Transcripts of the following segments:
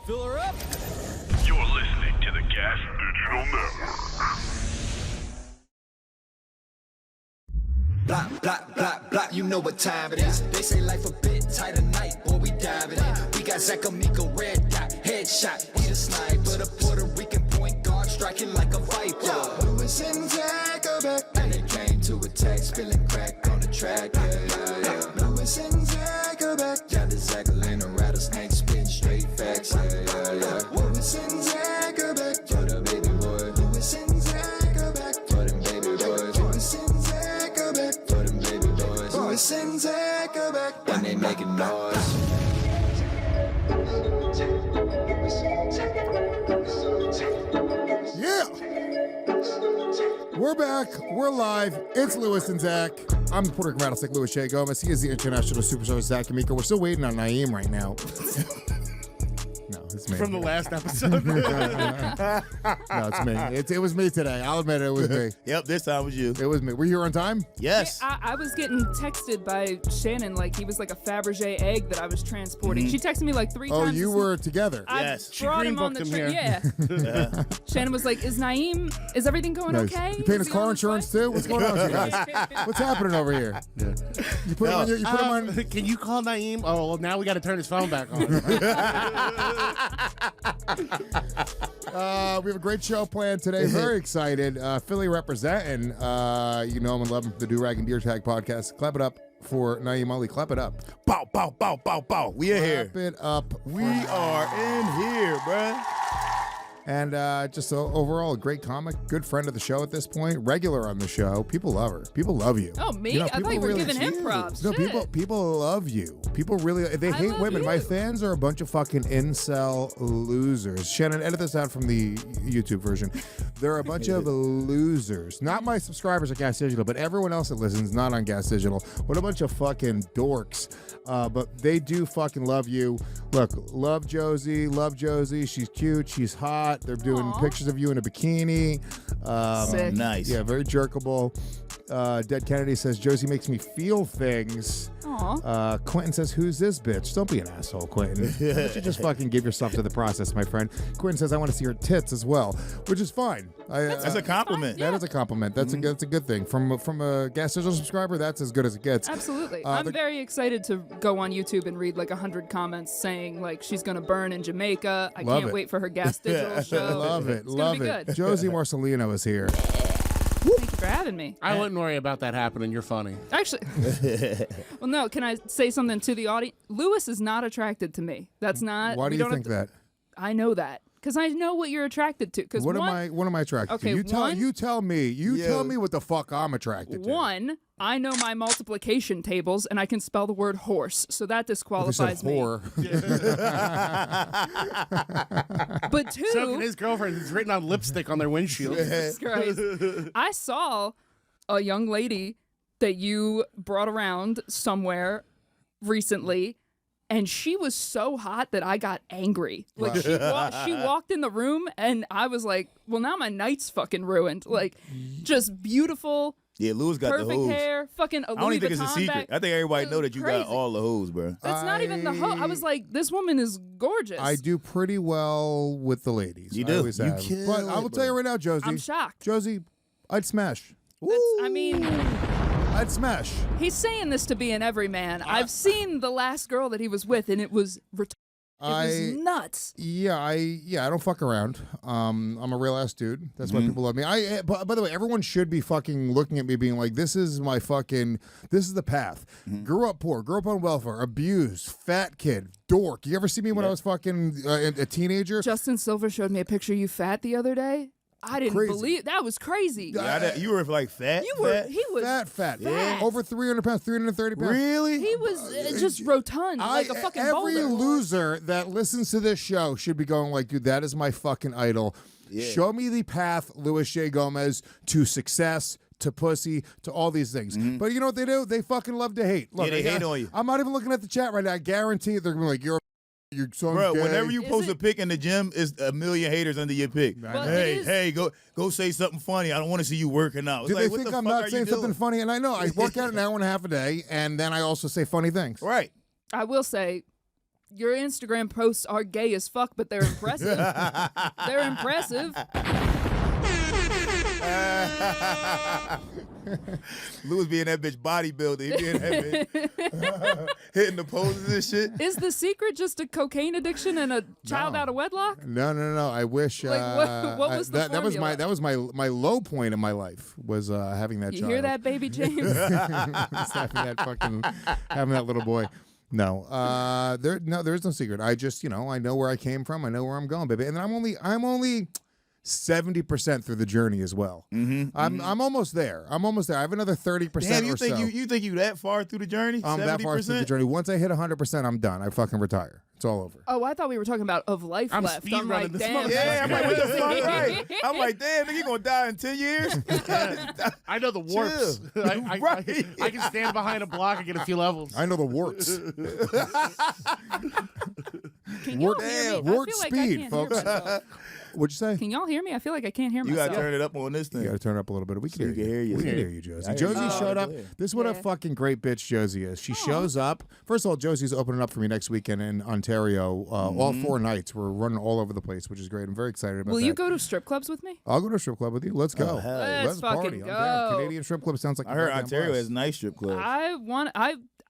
Fill her up. You're listening to the Gas Digital Network. Block, block, block, block, you know what time it is. They say life a bit tight tonight, boy, we diving in. We got Zac Amico, red dot, headshot. He the sniper, the Puerto Rican point guard, striking like a viper. Lewis and Zac are back, and they came to attack, spilling crack on the track. Lewis and Zac are back, yeah, the Zac Amico rattlesnake, spit straight facts. Lewis and Zac are back, for the baby boy. Lewis and Zac are back, for them baby boys. Lewis and Zac are back, for them baby boys. Lewis and Zac are back, and they making noise. Yeah! We're back. We're live. It's Lewis and Zac. I'm the Puerto Rican rattlesnake, Louis J. Gomez. He is the international superstar, Zac Amico. We're still waiting on Naeem right now. No, it's me. From the last episode. No, it's me. It was me today. I'll admit it was me. Yep, this time was you. It was me. Were you here on time? Yes. I was getting texted by Shannon like he was like a Fabergé egg that I was transporting. She texted me like 3 times. Oh, you were together. I Yes. brought She him on the green booked trip. him Yeah. Shannon was like, "Is everything going Nice. okay? You paying Is his he car on his insurance way?" too? What's going on with you guys? What's happening over here? You put him on. You put him on. Can you call Naeem? Oh, well, now we got to turn his phone back on. We have a great show planned today. Very excited. Philly representing. You know him and love him. The Do Rag and Deer Tag podcast. Clap it up for Naeem Ali. Clap it up. Bow, bow, bow, bow, bow. We are here. Clap it up. We are in here, bruh. And just overall, a great comic, good friend of the show at this point, regular on the show. People love her. People love you. Oh, me? You know, I thought people you were really- giving him props. No, Shit. people love you. People really, they hate love women. you. My fans are a bunch of fucking incel losers. Shannon, edit this out from the YouTube version. They're a bunch of losers. Not my subscribers at Gas Digital, but everyone else that listens, not on Gas Digital. What a bunch of fucking dorks. But they do fucking love you. Look, love Josie. She's cute. She's hot. They're doing Aw. pictures of you in a bikini. Sick. Nice. Yeah, very jerkable. Dead Kennedy says, Josie makes me feel things. Aw. Quentin says, who's this bitch? Don't be an asshole, Quentin. Why don't you just fucking give yourself to the process, my friend? Quentin says, I want to see her tits as well, which is fine. That's a compliment. That is a compliment. That's a good thing. From a Gas Digital subscriber, that's as good as it gets. Absolutely. I'm very excited to go on YouTube and read like 100 comments saying like she's going to burn in Jamaica. I Love can't it. wait for her Gas Digital show. Love it. It's gonna Love be it. good. Josie Marcellino is here. Thank you for having me. I wouldn't worry about that happening. You're funny. Actually, well, no, can I say something to the audience? Lewis is not attracted to me. That's not. Why do we you don't think have to- that? I know that. Because I know what you're attracted to. Because What am I attracted Okay, to? You tell me. You Yeah. tell me what the fuck I'm attracted to. One, I know my multiplication tables and I can spell the word horse, so that If you said disqualifies me. whore. But two, So can his girlfriend. It's written on lipstick on their windshield. Jesus Christ, I saw a young lady that you brought around somewhere recently. And she was so hot that I got angry. Like she walked in the room, and I was like, "Well, now my night's fucking ruined." Like, just beautiful, Yeah, Louis got the perfect hose. hair, fucking a I don't Louis even think it's a Vuitton secret. bag. I think everybody It know was that you crazy. got all the hose, bro. That's not even the I was like, this woman is gorgeous. I do pretty well with the ladies. You I do. always You have. kill But I will it, tell you bro. right now, Josie. I'm shocked. Josie, I'd smash. I mean, I'd smash. he's saying this to be an everyman. I've seen the last girl that he was with, and it was nuts. I don't fuck around. I'm a real ass dude. That's why people love me. By the way, everyone should be fucking looking at me being like, this is the path. Grew up poor, grew up on welfare, abused, fat kid, dork. You ever see me when I was fucking a teenager? Justin Silver showed me a picture of you fat the other day. I didn't Crazy. believe that was crazy. You were like fat. You were. fat? He was Fat. fat. Over 300 pounds, 330 pounds. Really? He was just rotund, like a fucking every boulder. loser that listens to this show should be going like, dude, that is my fucking idol. Yeah. Show me the path, Louis J. Gomez, to success, to pussy, to all these things. But you know what they do? They fucking love to hate. Look, they hate on you. I'm not even looking at the chat right now. I guarantee they're gonna be like, you're so Bro, gay. whenever you Is post it- a pic in the gym, it's a million haters under your pic. Well, Hey, it is- hey, go say something funny. I don't want to see you working out. It's do like, they what think the I'm fuck not are saying you something doing? funny? And I know I work out an hour and a half a day, and then I also say funny things. Right. I will say, your Instagram posts are gay as fuck, but they're impressive. They're impressive. Lewis being that bitch bodybuilder. He being that bitch hitting the poses and shit. Is the secret just a cocaine addiction and a child out of wedlock? No. I wish. Like, what was the formula? That was my low point in my life was having that You child. hear that, baby James? Just having that little boy. No, there is no secret. I just, I know where I came from. I know where I'm going, baby. And then I'm only 70% through the journey as well. I'm almost there. I have another 30%. Damn, you or think so. you think you that far through the journey? I'm that far through the journey. Once I hit 100%, I'm done. I fucking retire. It's all over. Oh, I thought we were talking about of life I'm left. speed I'm like, running this damn. motherfucker. Yeah, I'm like, what the fuck, right? I'm like, damn, nigga, you gonna die in 10 years? I know the warps. Right. I can stand behind a block and get a few levels. I know the warts. Can y'all hear me? Wart I feel like speed, I can't folks. hear myself. What'd you say? Can y'all hear me? I feel like I can't hear You myself. gotta turn it up on this thing. You gotta turn it up a little bit. We can So you can hear you. We can Yeah. hear you, Josie. I hear you. Josie showed up. Yeah. This is what a Yeah. fucking great bitch Josie is. She shows up. First of all, Josie's opening up for me next weekend in Ontario. All 4 nights. We're running all over the place, which is great. I'm very excited about Will that. you go to strip clubs with me? I'll go to a strip club with you. Let's go. hell yeah. Let's fucking party. I'm go. down. Canadian strip club sounds like I a heard goddamn Ontario blast. has nice strip clubs.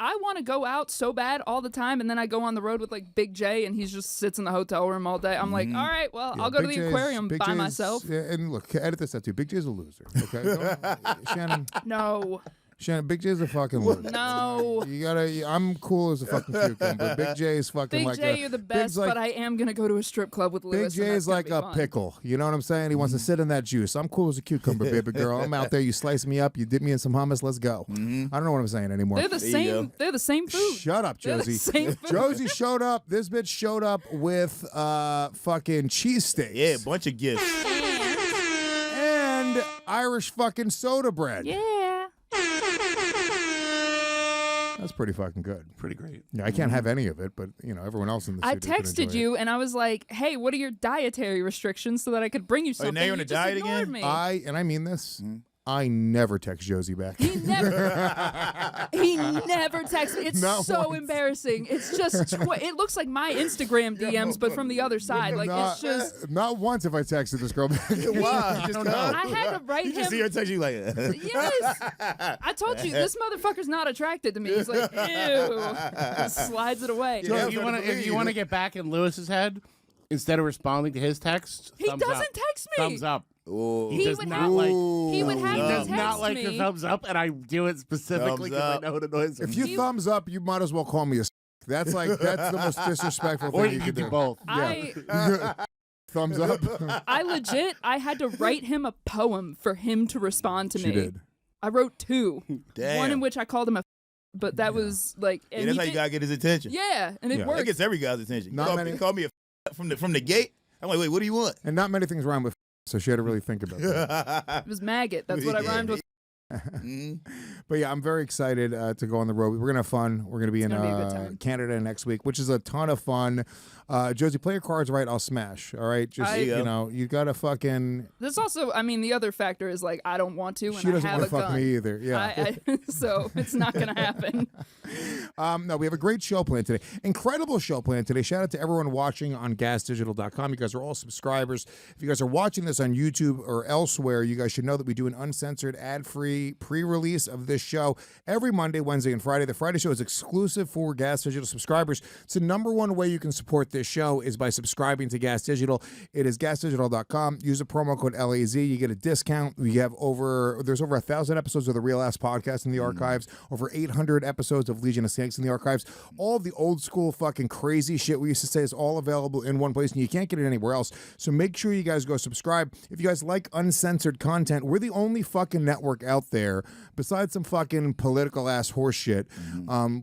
I want to go out so bad all the time, and then I go on the road with like Big J, and he just sits in the hotel room all day. I'm like, all right, well, Yeah, I'll go to Big the J's- aquarium Big by J's- myself. Yeah, and look, edit this out too. Big J's a loser. Okay, Shannon. No, Big J's a fucking loser. no. You gotta. I'm cool as a fucking cucumber. Big J is fucking Big like J, a. you're the Big's best, like, but I am gonna go to a strip club with Big Lewis. J and is that's like gonna a be fun. pickle. You know what I'm saying? He wants to sit in that juice. I'm cool as a cucumber, baby girl. I'm out there. You slice me up. You dip me in some hummus. Let's go. I don't know what I'm saying anymore. They're the There you same. go. They're the same food. Shut up, They're the Josie. same food. Josie showed up. This bitch showed up with fucking cheesesteaks. Yeah, a bunch of gifts. And Irish fucking soda bread. Yeah. That's pretty fucking good. Pretty great. Yeah, I can't have any of it, but everyone else in the I studio can texted enjoy you and I was like, "Hey, what are your dietary restrictions so that I could bring you something?" now you're on You a just diet ignored again? Me. I mean this. I never text Josie back. He never texts me. It's Not so once. embarrassing. It's just it looks like my Instagram DMs, but from the other side. Like it's just. Not once have I texted this girl back. Why? Just I had to write You just see him. her text you like, Yes, I told you this motherfucker's not attracted to me. He's like, ew, Just slides it away. Yeah. If you want to get back in Lewis's head, instead of responding to his text, He thumbs doesn't up. text me. Thumbs up. oh, He does would not have- like. He would have He to does text not like me. the thumbs up, and I do it specifically because I Thumbs know it annoys him. If you thumbs up, you might as well call me a. That's the most disrespectful or thing you you can could do both. Thumbs up. I had to write him a poem for him to respond to She me. did. I wrote 2. damn. One in which I called him a, but that was like, Yeah, and that's he how you did- gotta get his attention. yeah, and it Yeah. That worked. gets every guy's attention. Not Call many- me a from the gate. I'm like, wait, what do you want? And not many things rhyme with, so she had to really think about that. It was maggot. That's what I Yeah. rhymed with. But yeah, I'm very excited to go on the road. We're gonna have fun. We're gonna be in gonna be a good time. Canada next week, which is a ton of fun. Josie, play your cards right. I'll smash. All right, just There you go. you gotta fucking. There's also, I mean, the other factor is like I don't want to, and She I doesn't have want a to fuck gun. me either. Yeah. So it's not gonna happen. No, we have a great show planned today. Incredible show planned today. Shout out to everyone watching on gasdigital.com. You guys are all subscribers. If you guys are watching this on YouTube or elsewhere, you guys should know that we do an uncensored, ad-free pre-release of this show every Monday, Wednesday, and Friday. The Friday show is exclusive for Gas Digital subscribers. It's the number one way you can support this show is by subscribing to Gas Digital. It is gasdigital.com. Use the promo code LAZ. You get a discount. There's over 1,000 episodes of the Real Ass Podcast in the archives, over 800 episodes of Legion of Snakes in the archives. All of the old school fucking crazy shit we used to say is all available in one place, and you can't get it anywhere else. So make sure you guys go subscribe. If you guys like uncensored content, we're the only fucking network out there, besides some fucking political ass horse shit.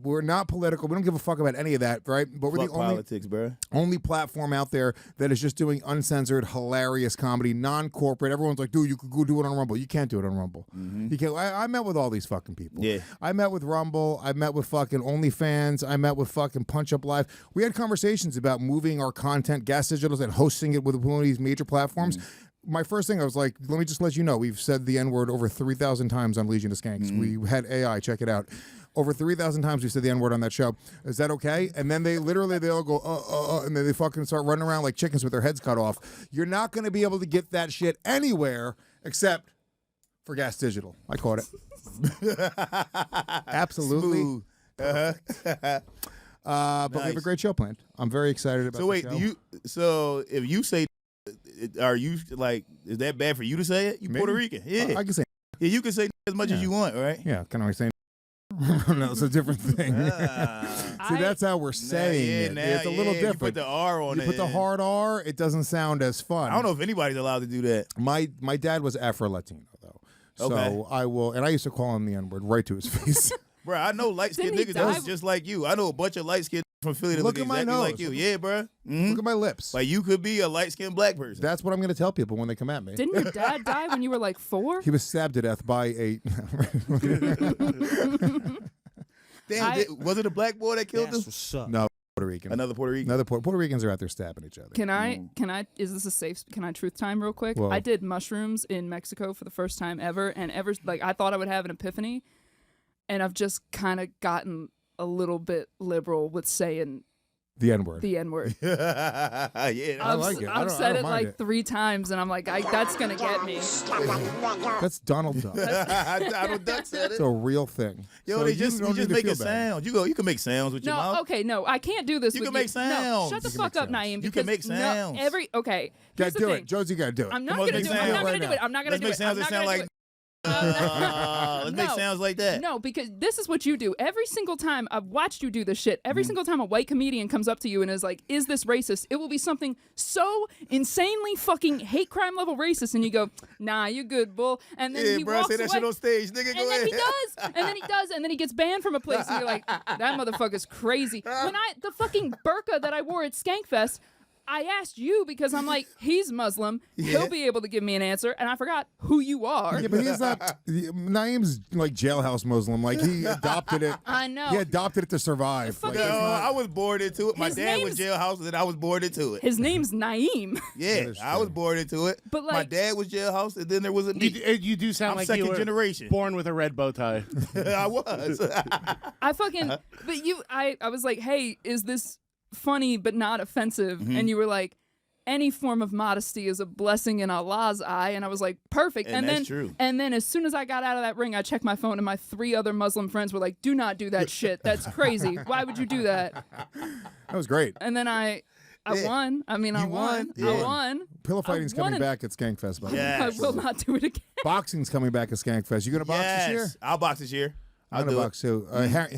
We're not political. We don't give a fuck about any of that, right? But we're Fuck the only politics, bro. only platform out there that is just doing uncensored, hilarious comedy, non-corporate. Everyone's like, dude, you could go do it on Rumble. You can't do it on Rumble. You can't. I met with all these fucking people. Yeah. I met with Rumble. I met with fucking OnlyFans. I met with fucking Punch Up Live. We had conversations about moving our content, Gas Digitals, and hosting it with one of these major platforms. My first thing, I was like, let me just let you know, we've said the N-word over 3,000 times on Legion of Skanks. We had AI, check it out. over 3,000 times we said the N-word on that show. Is that okay? And then they'll go, and then they fucking start running around like chickens with their heads cut off. You're not going to be able to get that shit anywhere except for Gas Digital. I caught it. Absolutely. Smooth. But we have a great show planned. I'm very excited about So wait, the show. so if you say, are you like, is that bad for you to say it? You Me? Puerto Rican. Yeah. I can say, Yeah, you can say as much as you want, right? yeah, can I say no, it's a different thing. See, that's how we're saying it. It's a little different. You put the R on You it. put the hard R, it doesn't sound as fun. I don't know if anybody's allowed to do that. My dad was Afro-Latino, though. So Okay. I will, and I used to call him the N-word right to his face. Bro, I know light-skinned Didn't he niggas that's die? just like you. I know a bunch of light-skinned from Philly that Look look at my exactly like nose. you. Yeah, bro. Mhm. Look at my lips. Like you could be a light-skinned black person. That's what I'm going to tell people when they come at me. Didn't your dad die when you were like 4? He was stabbed to death by a... Damn, was it a black boy that killed him? what's up. No, Puerto Rican. Another Puerto Rican? Another Puerto Ricans are out there stabbing each other. Can I, is this a safe, can I truth time real quick? Well- I did mushrooms in Mexico for the first time ever, and I thought I would have an epiphany, and I've just kind of gotten a little bit liberal with saying The N-word. the N-word. Yeah, I like it. I I've don't- said I don't it mind like it. 3 times, and I'm like, that's going to get me. That's Donald Duck. Donald Duck said It's it. a real thing. Yo, So they you just don't need to making feel bad. sounds. You can make sounds with your No, mouth. okay, no, I can't do this You with can make No, sounds. shut the You can fuck make up, sounds. Naeem. You Because can make sounds. okay. Gotta Here's the do thing. it. Josie, you gotta do it. I'm not Come on, gonna let's do make it. I'm sounds not right gonna do it. now. I'm not gonna Let's do make it. sounds I'm that not sound gonna like. do it. Let's make sounds like that. No, because this is what you do. Every single time I've watched you do this shit, every single time a white comedian comes up to you and is like, is this racist? It will be something so insanely fucking hate crime level racist. And you go, nah, you good, bull. And then Yeah, he bro, walks say that away. shit on stage, nigga. And Go then ahead. he does, and then he does, and then he gets banned from a place, and you're like, that motherfucker's crazy. When the fucking burqa that I wore at Skankfest, I asked you because I'm like, he's Muslim, he'll be able to give me an answer, and I forgot who you are. Yeah, but he's not. Naeem's like jailhouse Muslim. Like he adopted it. I know. He adopted it to survive. Like, Fucking- it's not- I was born into it. My His dad was name's- jailhouse, and I was born into it. His name's Naeem. Yeah, That is I was true. born into it. But, my like- dad was jailhouse, and then there was a me. You do sound I'm like second you were generation. born with a red bow tie. I was. I fucking, but I was like, hey, is this funny but not offensive? Mm-hmm. And you were like, any form of modesty is a blessing in Allah's eye. And I was like, perfect. And then, that's true. And then as soon as I got out of that ring, I checked my phone and my 3 other Muslim friends were like, do not do that shit. That's crazy. Why would you do that? that was great. And then I Yeah. won. I mean, I You won. won? Yeah. I won. Pillow fighting's I won coming it. back at Skankfest. By the way. Yeah. I will not do it again. Boxing's coming back at Skankfest. You gonna box this year? Yes, I'll box this year. I'll I'm gonna do box too.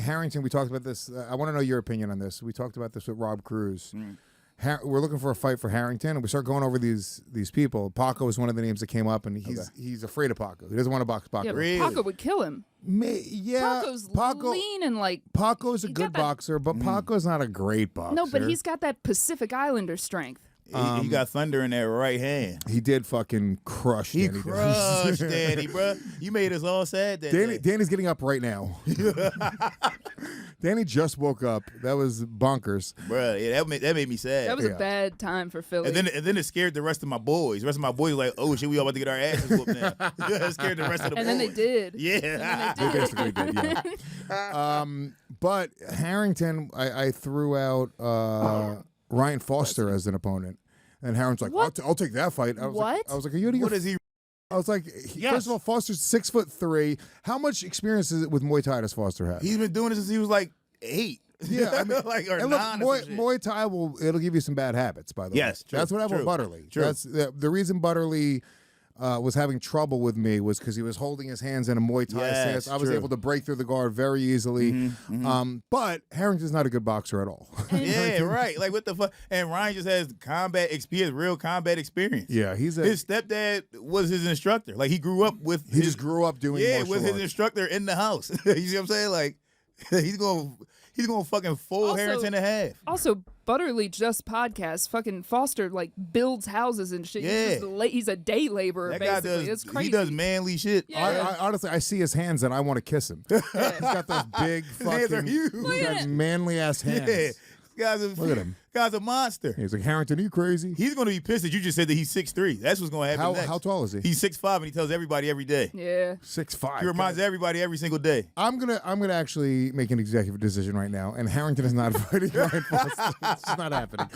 Harrington, we talked about this. I want to know your opinion on this. We talked about this with Rob Cruz. We're looking for a fight for Harrington, and we start going over these people. Paco is one of the names that came up, and he's afraid of Paco. He doesn't want to box Paco. Yeah, but Really? Paco would kill him. Yeah, Paco's lean and like. Paco's a He's good got that- boxer, but Paco's not a great boxer. No, but he's got that Pacific Islander strength. He got thunder in that right hand. He did fucking crush. He Danny crushed Danny, bro. You made us all sad that day. Danny's getting up right now. Danny just woke up. That was bonkers. Bro, yeah, that made me sad. That was Yeah. a bad time for Philly. and then it scared the rest of my boys. The rest of my boys were like, oh shit, we all about to get our asses whooped now. It scared the rest of the boys. and then they did. Yeah. They basically did, yeah. But Harrington, I threw out Ryan Foster as an opponent, and Harrington's like, What? I'll take that fight. I was Like, What? I was like, are you out of your What is he? I was like, Yes. first of all, Foster's 6'3". How much experience is it with Muay Thai does Foster have? He's been doing it since he was like 8. Yeah, I mean, like or and look, 9 or some shit. Muay Thai it'll give you some bad habits. By the way, Yes, true, that's what happened true, with Butterly. true. That's the reason Butterly was having trouble with me was because he was holding his hands in a Muay Thai Yes, stance. I was true. able to break through the guard very easily. But Harrington's not a good boxer at all. Yeah, right. Like what the fuck? And Ryan just has combat experience, real combat experience. Yeah, he's His stepdad was his instructor. Like he grew up with. he just grew up doing Yeah, martial with his arts. instructor in the house. You see what I'm saying? Like he's gonna fucking fold Also- Harrington in half. Also, Butterly just podcast. Fucking Foster like builds houses and shit. Yeah. He's a day laborer. That guy basically, does. it's crazy. He does manly shit. Yeah. I honestly, I see his hands and I want to kiss him. He's got those big hands are fucking huge. he's got manly ass hands. Yeah. Guys are, Look at him. Guy's a monster. He's like, Harrington, are you crazy? He's going to be pissed that you just said that he's 6'3". That's what's going to happen next. How tall is he? He's 6'5", and he tells everybody every day. Yeah. 6'5". He reminds everybody every single day. I'm gonna actually make an executive decision right now, and Harrington is not fighting Ryan Foster. It's just not happening.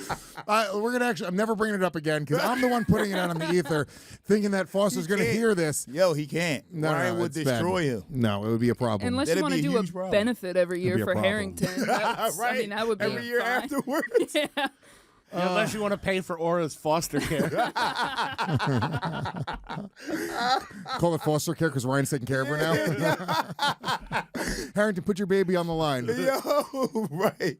I'm never bringing it up again because I'm the one putting it out on the ether, thinking that Foster's gonna hear this. Yo, he can't. No, Ryan would it's destroy bad. him. No, it would be a problem. Unless That'd you want to be a do a huge problem. benefit every year be a for problem. Harrington. That's, I mean, that would be every year fine. afterwards. Yeah. Unless you want to pay for Aura's foster care. Call it foster care because Ryan's taking care of her now. Harrington, put your baby on the line. Yo, right.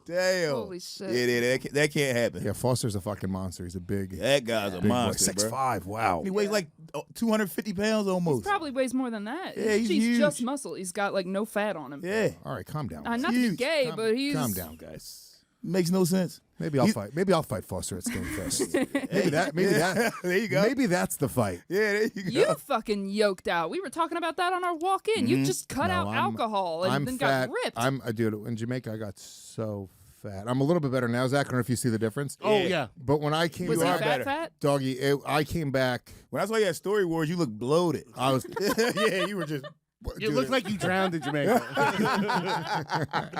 Damn. Holy shit. Yeah, that can't happen. Yeah, Foster's a fucking monster. He's a big. That guy's a monster, bro. 6'5". Wow. He weighs like 250 pounds almost. Probably weighs more than that. Yeah, he's huge. just muscle. He's got like no fat on him. Yeah. All right, calm down. Not to be huge. gay, but he's Calm down, guys. Makes no sense. Maybe I'll fight Foster at Stonefest. maybe that. There you go. Maybe that's the fight. Yeah, there you go. You fucking yoked out. We were talking about that on our walk in. You just cut No, out I'm- alcohol and I'm then fat. got ripped. Dude, in Jamaica, I got so fat. I'm a little bit better now, Zach. I don't know if you see the difference. Oh, Yeah. yeah. But when I came Was to he are fat, better. fat? Doggy, I came back. When I saw you at Story Wars, you looked bloated. I was. Yeah, you were just. You look like you drowned in Jamaica.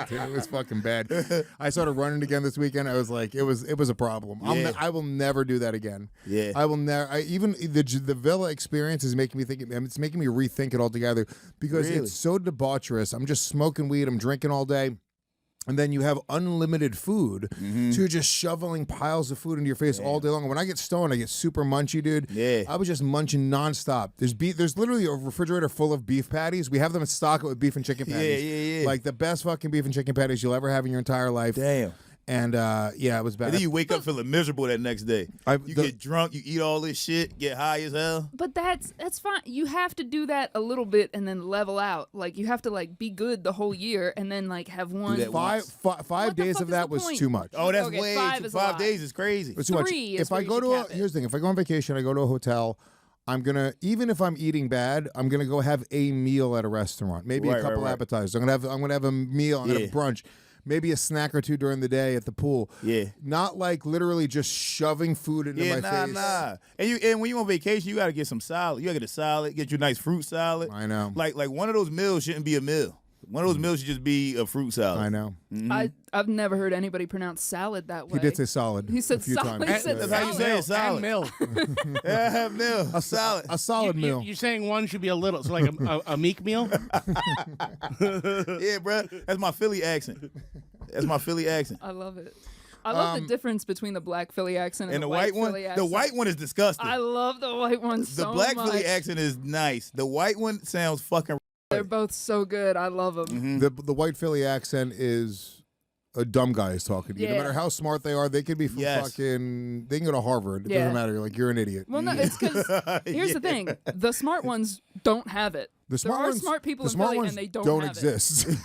Dude, it was fucking bad. I started running again this weekend. I was like, it was a problem. Yeah. I will never do that again. Yeah. I will never. Even the Villa experience is making me think. It's making me rethink it altogether because Really? it's so debaucherous. I'm just smoking weed. I'm drinking all day. And then you have unlimited food, so you're just shoveling piles of food into your face all day long. And when I get stoned, I get super munchy, dude. Yeah. I was just munching nonstop. There's literally a refrigerator full of beef patties. We have them in stock with beef and chicken patties. Yeah. Like the best fucking beef and chicken patties you'll ever have in your entire life. Damn. And yeah, it was bad. And then you wake up feeling miserable that next day. You get drunk, you eat all this shit, get high as hell. But that's fine. You have to do that a little bit and then level out. Like you have to like be good the whole year and then like have one. that five What the days fuck of is that the was point? too much. Oh, that's Okay, way five too. is a 5 lot. days is crazy. It's too much. 3 is If I where go you to cap it. here's the thing. If I go on vacation, I go to a hotel. I'm gonna, even if I'm eating bad, I'm gonna go have a meal at a restaurant. Maybe a Right, couple right. appetizers. I'm gonna have a meal. I'm gonna Yeah. have brunch. Maybe a snack or two during the day at the pool. Yeah. Not like literally just shoving food into my face. Nah. And when you on vacation, you gotta get some salad. You gotta get a salad, get you a nice fruit salad. I know. Like one of those meals shouldn't be a meal. One of those meals should just be a fruit salad. I know. I've never heard anybody pronounce salad that way. He did say solid. He said a few solid. times. He said That's how you say it, salad. And milk. Yeah, meal. A salad. A solid meal. You're saying one should be a little, so like a meek meal? Yeah, bro. That's my Philly accent. That's my Philly accent. I love it. I love the difference between the black Philly accent and, And the white one, Philly the accent. white one is disgusting. I love the white one The so black much. Philly accent is nice. The white one sounds fucking. They're both so good. I love them. The white Philly accent is a dumb guy is talking to you. No Yeah. matter how smart they are, they could be from Yes. fucking. They can go to Harvard. It Yeah. doesn't matter. Like you're an idiot. Well, no, it's because here's the thing: the smart ones don't have it. The smart there are ones, smart people the in smart Philly, ones and they don't have exist. in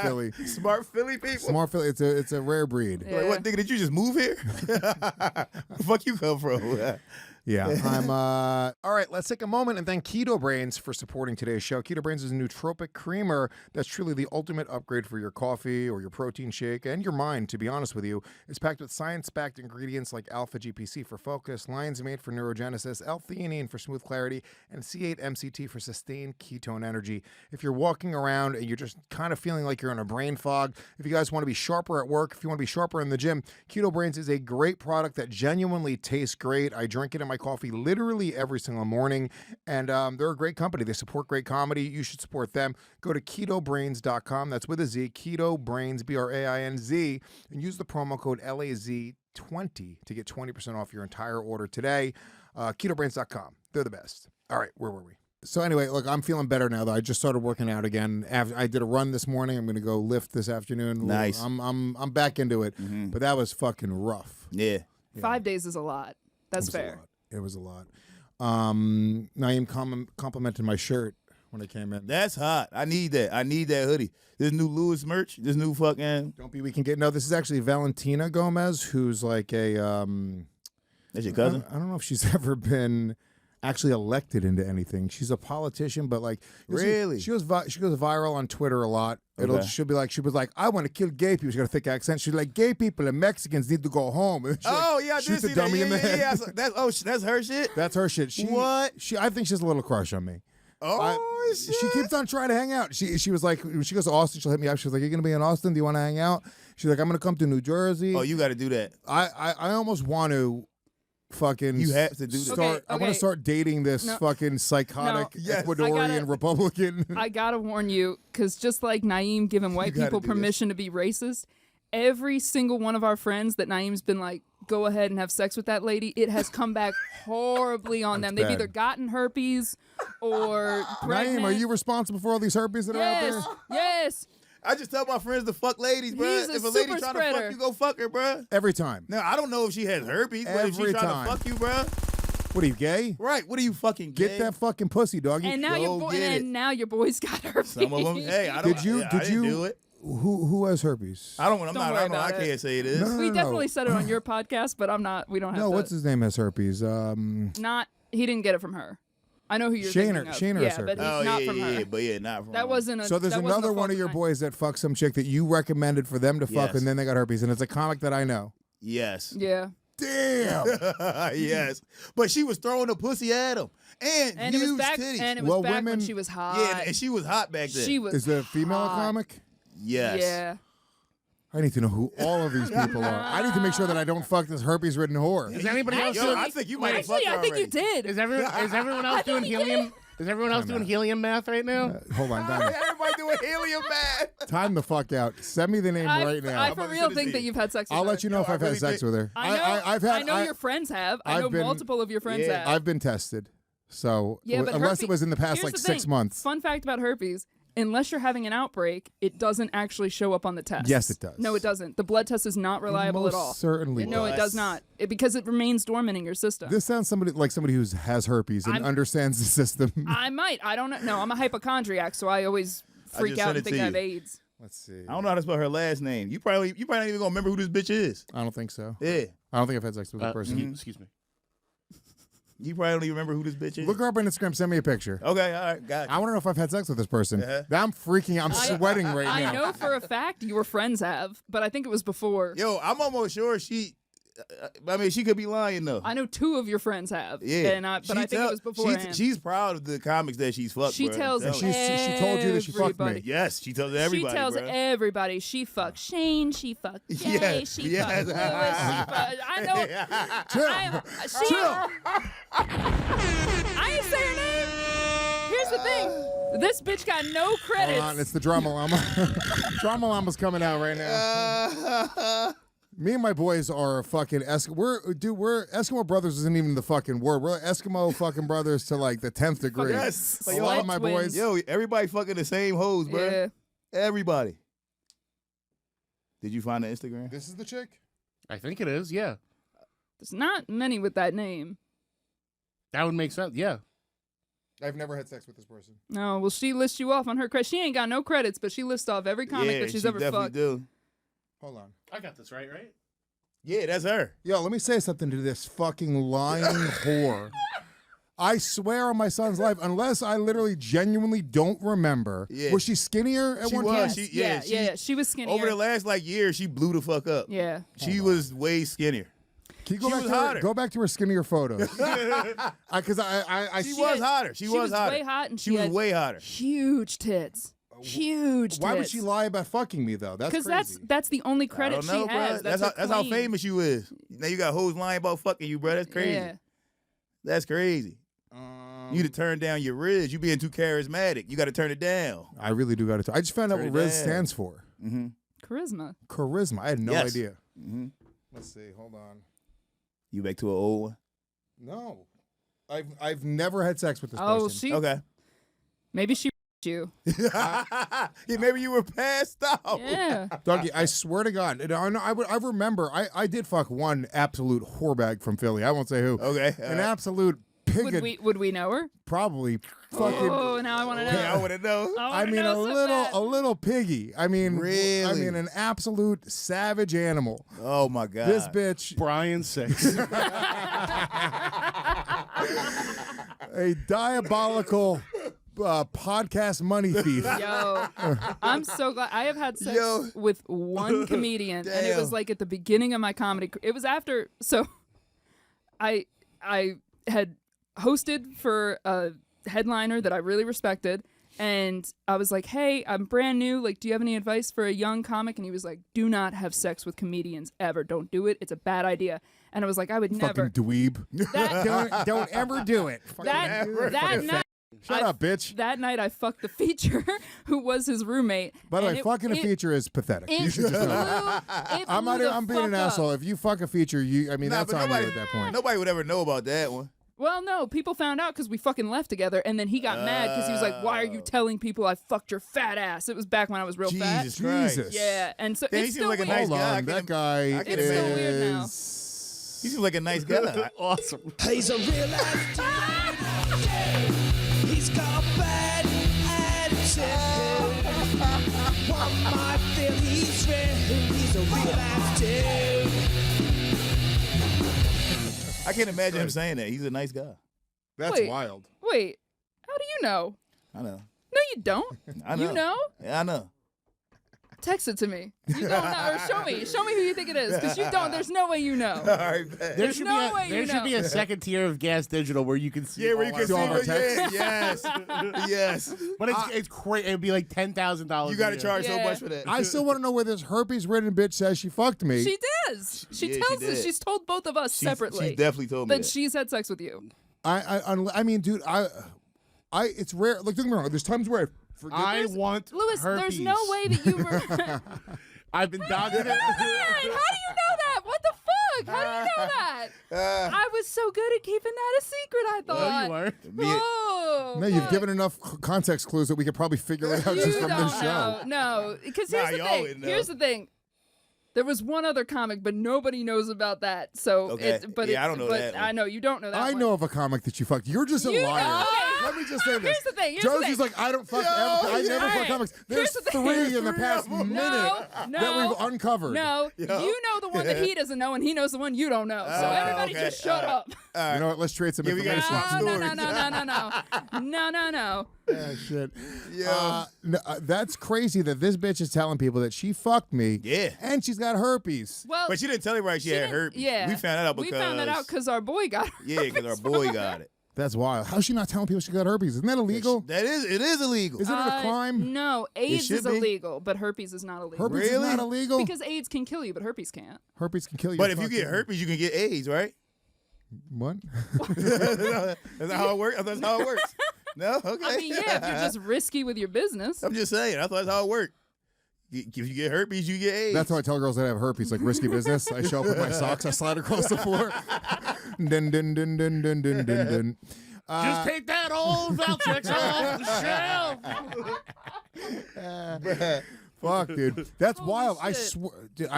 Philly. Smart Philly people. Smart Philly. It's a rare breed. Yeah. Like, what, nigga, did you just move here? Where the fuck you come from? Yeah, I'm all right, let's take a moment and thank Keto Brains for supporting today's show. Keto Brains is a nootropic creamer that's truly the ultimate upgrade for your coffee or your protein shake and your mind, to be honest with you. It's packed with science-backed ingredients like alpha GPC for focus, lion's mate for neurogenesis, L-theanine for smooth clarity, and C8-MCT for sustained ketone energy. If you're walking around and you're just kind of feeling like you're in a brain fog, if you guys want to be sharper at work, if you want to be sharper in the gym, Keto Brains is a great product that genuinely tastes great. I drink it in my coffee literally every single morning, and they're a great company. They support great comedy. You should support them. Go to ketobrains.com. That's with a Z, Keto Brains, BRAINZ, and use the promo code LAZ20 to get 20% off your entire order today. Ketobrains.com. They're the best. All right, where were we? So anyway, look, I'm feeling better now, though. I just started working out again. I did a run this morning. I'm going to go lift this afternoon. Nice. I'm back into it, but that was fucking rough. Yeah. 5 days is a lot. That's It was a fair. lot. It was a lot. Naeem complimented my shirt when I came in. That's hot. I need that. I need that hoodie. This new Lewis merch. This new fucking. Don't be we can get. No, this is actually Valentina Gomez, who's like a. That's your cousin? I don't know if she's ever been. actually elected into anything. She's a politician, but like Really? she goes viral on Twitter a lot. She was like, I want to kill gay people. She got a thick accent. She's like, gay people and Mexicans need to go home. And she, Oh like, yeah, I shoots did a see that. dummy in the head. Yeah. That's her shit. That's her shit. What? I think she has a little crush on me. Oh shit. She keeps on trying to hang out. She was like, when she goes to Austin, she'll hit me up. She was like, "You're gonna be in Austin? Do you want to hang out?" She's like, "I'm gonna come to New Jersey." Oh, you got to do that. I almost want to fucking You have to do that. start. I want to start dating this fucking psychotic Yes. Ecuadorian Republican. I gotta warn you, because just like Naeem giving white gotta people do this. permission to be racist, every single one of our friends that Naeem's been like, go ahead and have sex with that lady, it has come back horribly on them. They've bad. either gotten herpes or pregnant. Naeem, are you responsible for all these herpes that are out Yes, there? yes. I just tell my friends to fuck ladies, bro. He's a If a lady super trying to spreader. fuck you, go fuck her, bro. Every time. Now I don't know if she has herpes, but if Every she's trying time. to fuck you, bro. What are you, gay? Right? What are you fucking Get gay? that fucking pussy, doggy. And now Go get it. now your boy's got herpes. Some of them. Hey, I don't. Did you? I Did didn't you? do it. Who has herpes? I don't. I'm Don't not. worry I don't know. I about it. can't say it is. No. We definitely said it on your podcast, but I'm not. We don't have No, to. what's his name has herpes? Not. He didn't get it from her. I know who you're Shaner- thinking of. Shaner has yeah, but herpes. Oh not yeah, from her. yeah, but yeah, not from. That wasn't a. So there's that wasn't another a one of your fault boys that fucked some chick that you recommended for them to fuck, Yes. and then they got herpes, and it's a comic that I know. Yes. of mine. Yeah. Damn. Yes. But she was throwing the pussy at him and it huge was back. titties. And it was Well, back when women- she was hot. yeah, and she was hot back then. She was. Is the female a hot. comic? Yes. Yeah. I need to know who all of these people are. I need to make sure that I don't fuck this herpes-ridden whore. Is anybody else Yo, doing? I think you might have fucked Actually, her I think you already. did. Is everyone else doing helium? Is everyone else doing helium math right now? Hold on, Donna. Everybody doing helium math. Time the fuck out. Send me the name right now. I I'm for about to real send it think to that you. you've had sex with I'll her. let you know if I I've had really sex think- with her. I know. I've had. I know your friends have. I I've know been- multiple of your friends Yeah. have. I've been tested. So Yeah, but unless herpes- it was in the past here's like the 6 thing. months. Fun fact about herpes: unless you're having an outbreak, it doesn't actually show up on the test. Yes, it does. No, it doesn't. The blood test is not reliable Most at all. certainly No, it does. does not. Because it remains dormant in your system. This sounds like somebody who has herpes and understands the system. I might. I don't know. No, I'm a hypochondriac, so I always freak just out sent and it think to I have you. AIDS. Let's see. I don't know how to spell her last name. You probably not even gonna remember who this bitch is. I don't think so. Yeah. I don't think I've had sex with a person. Excuse me. You probably don't even remember who this bitch is. Look her up on Instagram. Send me a picture. Okay, all right, got I you. want to know if I've had sex with this person. Uh-huh. I'm freaking. I'm sweating right now. I know for a fact your friends have, but I think it was before. Yo, I'm almost sure she. I mean, she could be lying though. I know 2 of your friends have. Yeah, but I think it was beforehand. She's proud of the comics that she's fucked. She bro. tells I'm telling you. she told you that she fucked me. everybody. Yes, she tells everybody. She tells bro. everybody she fucked Shane, she fucked Jay, Yes, she yes. fucked Lewis, she fucked. I know. I ain't say her name. Here's the thing. This bitch got no credits. Hold on, it's the drama llama. Drama llama's coming out right now. Me and my boys are fucking we're Eskimo brothers isn't even the fucking word. We're Eskimo fucking brothers to like the 10th degree. Yes. A lot of my Twins. boys. Yo, everybody fucking the same hoes, bro. Yeah. Everybody. Did you find the Instagram? This is the chick? I think it is. Yeah, There's not many with that name. that would make sense. Yeah. I've never had sex with this person. No, well, she lists you off on her credits. She ain't got no credits, but she lists off every comic yeah, that she's she ever definitely fucked. do. Hold on. I got this right. Yeah, that's her. Yo, let me say something to this fucking lying whore. I swear on my son's life, unless I literally genuinely don't remember. Yeah. Was she skinnier at She one was. time? She- She was skinnier. Over the last year, she blew the fuck up. Yeah. She was way skinnier. Can you go She back was to hotter. go back to her skinnier photos? Because I She was hotter. She was hotter. way hot, and She was had way hotter. huge tits. Huge tits. Why would she lie about fucking me though? That's Because crazy. that's the only I credit don't know, she has. bro. That's That's how famous you is. Now you got hoes lying about fucking you, bro. That's crazy. Yeah. That's crazy. You to turn down your Riz. You being too charismatic. You got to turn it down. I really do got to. I just found out Turn what it Riz down. stands for. Charisma. Charisma. I had no Yes. idea. Let's see. Hold on. You back to an old one? No, I've never had sex with this Oh, person. she. Okay. Maybe she you. Yeah, maybe you were passed out. Yeah. Dougie, I swear to God, and I remember I did fuck one absolute whorebag from Philly. I won't say who. Okay. An absolute pig. Would we know her? Probably fucking. Oh, now I want to know. Yeah, I want to know. I mean, a little piggy. I mean, Really? I mean, an absolute savage animal. Oh my God. This bitch. Brian 6. A diabolical podcast money thief. Yo, I'm so glad. I have had sex with one comedian, and it was like at the beginning of my comedy. It was after, so I had hosted for a headliner that I really respected, and I was like, "Hey, I'm brand new. Like, do you have any advice for a young comic?" And he was like, "Do not have sex with comedians ever. Don't do it. It's a bad idea." And I was like, "I would never." Fucking dweeb. Don't ever do it. That night. Shut up, bitch. That night I fucked the feature who was his roommate. By the way, fucking a feature is pathetic. You should just know. I'm being an asshole. If you fuck a feature, that's on you at that point. Nobody would ever know about that one. Well, no, people found out because we fucking left together, and then he got mad because he was like, "Why are you telling people I fucked your fat ass?" It was back when I was real fat. Jesus Christ. Yeah, and so Damn, it's he still seems like weird. a nice guy. That guy It's still weird now. He seems like a nice guy. Awesome. He's a real life dude. He's got a bad attitude. One might feel he's real. He's a real life dude. I can't imagine him saying that. He's a nice guy. That's Wait. wild. Wait, how do you know? I know. No, you don't. I know. You know? Yeah, I know. Text it to me. You don't know, or show me. Show me who you think it is, because you don't. There's no way you know. All right, bet. There's no way there you should know. be a second tier of Gas Digital where you can see. Yeah, where you all can see our all our what, texts. yes. But it's crazy. It'd be like $10,000. You got to a year. charge so Yeah. much for that. I still want to know where this herpes-ridden bitch says she fucked me. She does. She Yeah, tells she us. did. She's told both of us separately. She definitely told me that that. she's had sex with you. I mean, dude, it's rare. Like, don't get me wrong. There's times where I forget. I want Lewis, herpes. there's no way that you were. I've been dodging it. How do you know that? What the fuck? How do you know that? I was so good at keeping that a secret, I No, thought. you weren't. Oh, No, you've fuck. given enough context clues that we could probably figure it out You just from don't this show. know. No, because Nah, here's the y'all thing. would know. Here's the thing. There was one other comic, but nobody knows about that. So, Okay. Yeah, I don't know but that one. I know you don't know that. I one. know of a comic that you fucked. You're just a You liar. know. Let me just say this. Here's the thing. Here's the Josie's thing. like, I don't fuck I never fuck Alright. comics. There's Here's the thing. 3 in the past minute that we've uncovered. No, you know the one that he doesn't know, and he knows the one you don't know. So everybody okay. just shut up. You know what? Let's trade some Yeah, we gotta information. swap No, stories. no. Ah, shit. Yo. That's crazy that this bitch is telling people that she fucked me. Yeah. And she's got herpes. Well, But she didn't tell everybody she had didn't- herpes. Yeah, We found that out because... we found that out because our boy got. Yeah, because our boy got it. That's wild. How's she not telling people she got herpes? Isn't that illegal? It is illegal. Is it a crime? No, AIDS should is be. illegal, but herpes is not illegal. Herpes is Really? not illegal? Because AIDS can kill you, but herpes can't. Herpes can kill you. But if you fucking- get herpes, you can get AIDS, right? What? That's not how it works. That's how it works. No? Okay. I mean, yeah, if you're just risky with your business. I'm just saying. I thought that's how it worked. If you get herpes, you get AIDS. That's how I tell girls that I have herpes, like risky business. I show up with my socks, I slide across the floor. Dun, dun, dun, dun, dun, dun, dun, dun. Just take that old Valtrex off the shelf. Fuck, dude. That's Holy wild. I shit. swear. Dude,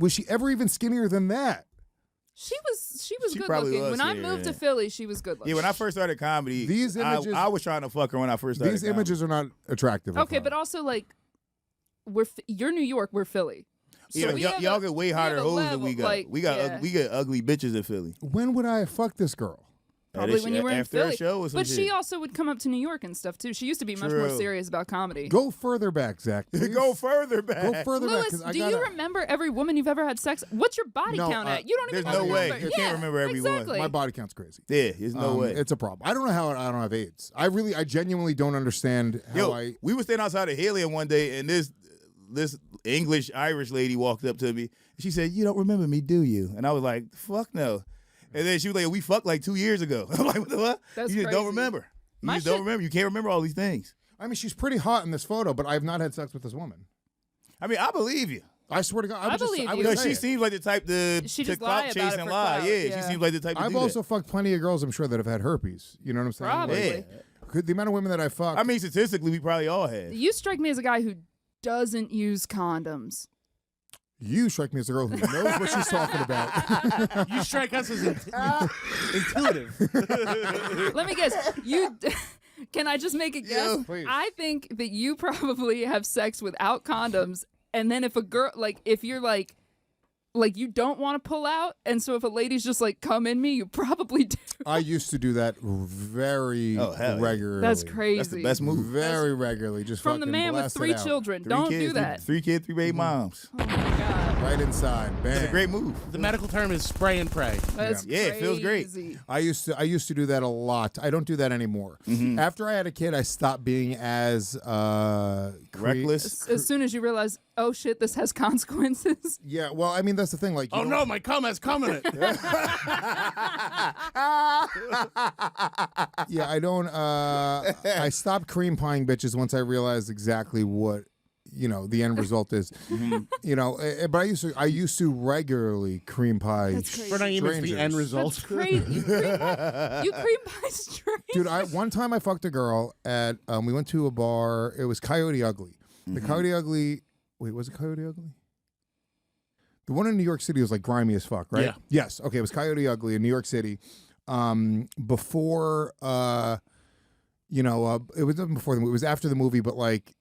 was she ever even skinnier than that? She was She good probably looking. was When I skinnier, moved to yeah. Philly, she was good looking. Yeah, when I first started comedy, These images- I was trying to fuck her when I first started These comedy. images are not attractive. of Okay, her. but also like you're New York, we're Philly. So Yeah, we y'all, have y'all a- get way we hotter have a hoes than level, we got. like, we got yeah. we get ugly bitches in Philly. When would I have fucked this girl? Probably when you were in after Philly. a show or some But she shit. also would come up to New York and stuff too. She used to be much more True. serious about comedy. Go further back, Zach. please. Go further back. Go further back. Lewis, 'cause I do gotta, you remember every woman you've ever had sex? What's your body No, count at? You don't even there's no way. remember. You can't remember every one. exactly. My body count's crazy. Yeah, there's no way. It's a problem. I don't know how I don't have AIDS. I genuinely don't understand how Yo, we were standing outside of Helium one day, and this English Irish lady walked up to me. She said, "You don't remember me, do you?" And I was like, "Fuck no." And then she was like, "We fucked like 2 years ago." I'm like, "What the fuck? That's You just don't crazy. remember. You My just don't shit- remember. You can't remember all these things." I mean, she's pretty hot in this photo, but I have not had sex with this woman. I mean, I believe you. I swear to God, I would believe just, I you. would Because say she it. seems like the type to She just lie clout about chase it and for lie. clout, Yeah, yeah. she seems like the type to I've do also that. fucked plenty of girls, I'm sure, that have had herpes. You know what I'm saying? Probably. Like, the amount of women that I fucked. I mean, statistically, we probably all have. You strike me as a guy who doesn't use condoms. you strike me as a girl who knows what she's talking about. You strike us as intuitive. Let me guess. You can I just make a guess? please. I think that you probably have sex without condoms, and then if a girl if you're like like you don't want to pull out, and so if a lady's just like come in me, you probably do. I used to do that very hell yeah. regularly. That's crazy. That's the best move. Very regularly. Just From the fucking man with blast it 3 out. children. 3 Don't kids, do that. 3 kids, 3 baby moms. Oh my god. Right inside. Bam. That's a great move. The medical term is spray and pray. That's Yeah, it feels great. crazy. I used to do that a lot. I don't do that anymore. After I had a kid, I stopped being as Reckless. As soon as you realize, oh shit, this has consequences. Yeah, well, I mean that's the thing. Like, you Oh don't- no, my cum has cum in it. yeah, I don't. I stopped cream pieing bitches once I realized exactly what the end result is. But I used to regularly cream pie. That's crazy. We're not even the end result. That's crazy. You cream pie straight. Dude, one time I fucked a girl at. We went to a bar. It was Coyote Ugly. The Coyote Ugly. Wait, was it Coyote Ugly? The one in New York City was like grimy as fuck, right? Yeah. Yes. Okay, it was Coyote Ugly in New York City. Before, it wasn't before the movie. It was after the movie, but like,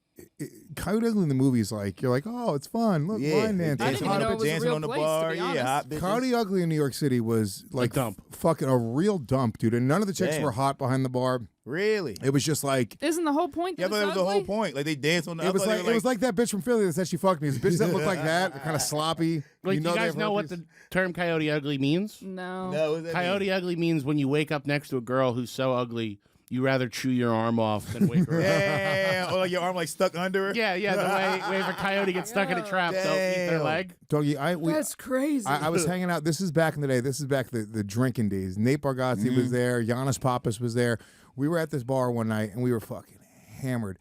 Coyote Ugly in the movie is like, you're like, oh, it's fun. Look, line dance. I It's didn't hot. even know it was a dancing real on the place, to bar. be Yeah, honest. hot bitches. Coyote Ugly in New York City was like dump. fucking a real dump, dude. And none of the chicks Damn. were hot behind the bar. Really? It was just like. Isn't the whole point? Yeah, That but that was it's the whole ugly? point. Like they danced on the. It was like, that bitch from Philly that said she fucked me. It's bitches that look like that. They're kind of sloppy. Like, you do you they guys have know what herpes. the term coyote ugly means? No. No, what does that Coyote ugly means when you wake up next to a girl who's so ugly, you rather chew your arm off than wake her mean? up. Yeah, or like your arm like stuck under her. Yeah, the way if a coyote gets stuck in a trap, they'll eat their Damn. leg. Doggy, That's crazy. I was hanging out. This is back in the day. This is back the drinking days. Nate Bargatze was there. Giannis Pappas was there. We were at this bar one night and we were fucking hammered.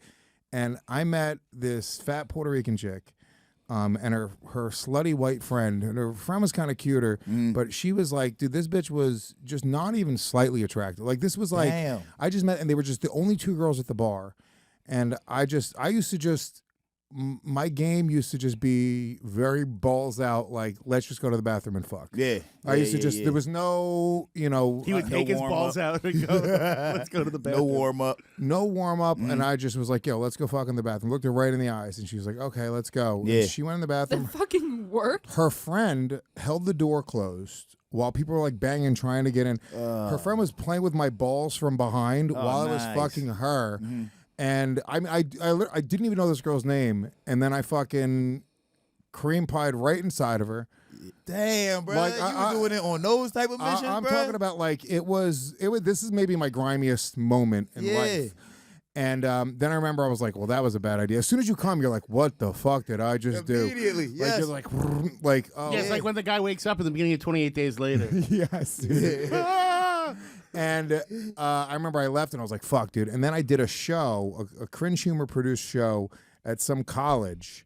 And I met this fat Puerto Rican chick, and her slutty white friend. And her friend was kind of cuter, but she was like, dude, this bitch was just not even slightly attractive. Like this was like, Damn. I just met, and they were just the only 2 girls at the bar. And I used to just. My game used to just be very balls out, like, let's just go to the bathroom and fuck. Yeah. I used to just, there was no, He would take his warm balls up. out and go, let's go to the No bathroom. warm up. no warm up. And I just was like, yo, let's go fuck in the bathroom. Looked her right in the eyes. And she was like, okay, let's go. Yeah. And she went in the that bathroom. fucking worked. Her friend held the door closed while people were like banging, trying to get in. Her friend was playing with my balls from behind while I was nice. fucking her. And I didn't even know this girl's name. And then I fucking cream pied right inside of her. Damn, bro. Like, you I- were doing it on those type of missions, I'm bro? talking about like it was. This is maybe my grimiest moment in Yeah. life. And then I remember I was like, well, that was a bad idea. As soon as you come, you're like, what the fuck did I just do? Immediately, Like yes. you're like, oh Yeah, it's like when the guy wakes up in the beginning of 28 Days Later. yes. Dude. And I remember I left and I was like, fuck, dude. And then I did a show, a cringe humor produced show at some college.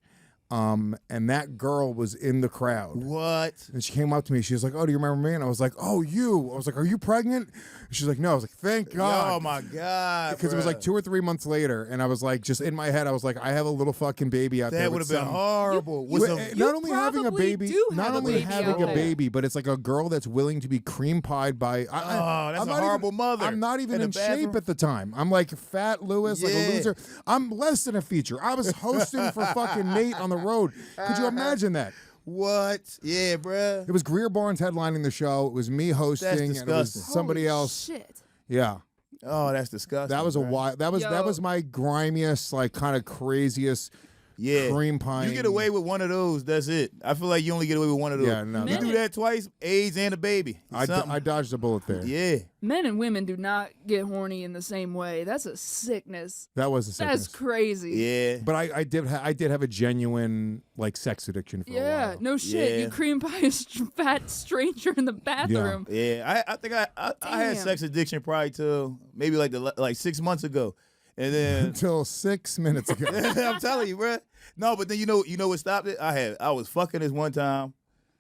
And that girl was in the crowd. What? And she came up to me. She was like, oh, do you remember me? And I was like, oh, you. I was like, are you pregnant? And she's like, no. I was like, thank God. Oh my God. Because it was like 2 or 3 months later. And I was like, just in my head, I was like, I have a little fucking baby out there. That would with have been some- horrible. With Well, some, not only having a probably baby, do not have a only baby having out a there. baby, but it's like a girl that's willing to be cream pied by. that's I'm a not horrible mother. I'm not even In the in shape bathroom. at the time. I'm like fat Lewis, like a Yeah. loser. I'm less than a feature. I was hosting for fucking Nate on the road. Could you imagine that? what? Yeah, bro. It was Greer Barnes headlining the show. It was me hosting, and it was disgusting. somebody Holy else. Shit. Yeah. Oh, that's disgusting. That was a bro. wild. That Yo. was my grimiest, like kind of craziest Yeah. cream pie. You get away with one of those, that's it. I feel like you only get away with one of those. Yeah, no. You Men- do that twice, AIDS and a baby. I Something. dodged a bullet there. Yeah. Men and women do not get horny in the same way. That's a sickness. That was a sickness. That's crazy. Yeah. But I did have a genuine like sex addiction for a Yeah, while. no shit. Yeah. You cream pie a fat stranger in the bathroom. Yeah. I think I had Damn. sex addiction probably till maybe like 6 months ago. And then Until 6 minutes ago. I'm telling you, bro. No, but then you know what stopped it? I was fucking this one time,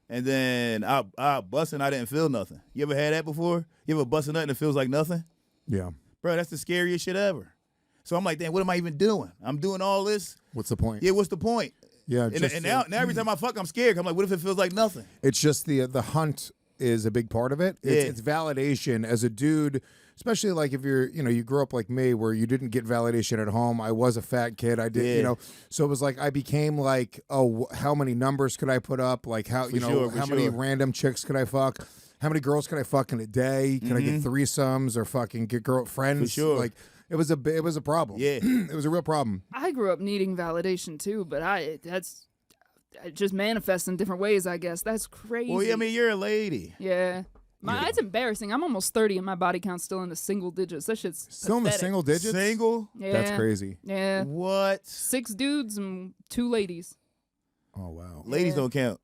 and then I busted and I didn't feel nothing. You ever had that before? You ever busted nothing that feels like nothing? Yeah. Bro, that's the scariest shit ever. So I'm like, damn, what am I even doing? I'm doing all this. What's the point? Yeah, what's the point? Yeah. And, just, and now every time I fuck, I'm scared. I'm like, what if it feels like nothing? it's just the hunt is a big part of it. Yeah. It's validation as a dude. especially like if you're, you grew up like me where you didn't get validation at home. I was a fat kid. I did, so it was like I became like, oh, how many numbers could I put up? Like how, how many random chicks could I fuck? How many girls could I fuck in a day? Can I get threesomes or fucking get girlfriends? For sure. Like it was a problem. Yeah. It was a real problem. I grew up needing validation too, but that's just manifests in different ways, I guess. That's crazy. Well, yeah, I mean, you're a lady. Yeah. It's embarrassing. I'm almost 30 and my body count's still in the single digits. That shit's Still in the pathetic. single digits? Single? Yeah. That's crazy. Yeah. What? 6 dudes and 2 ladies. Oh, wow. Ladies don't count.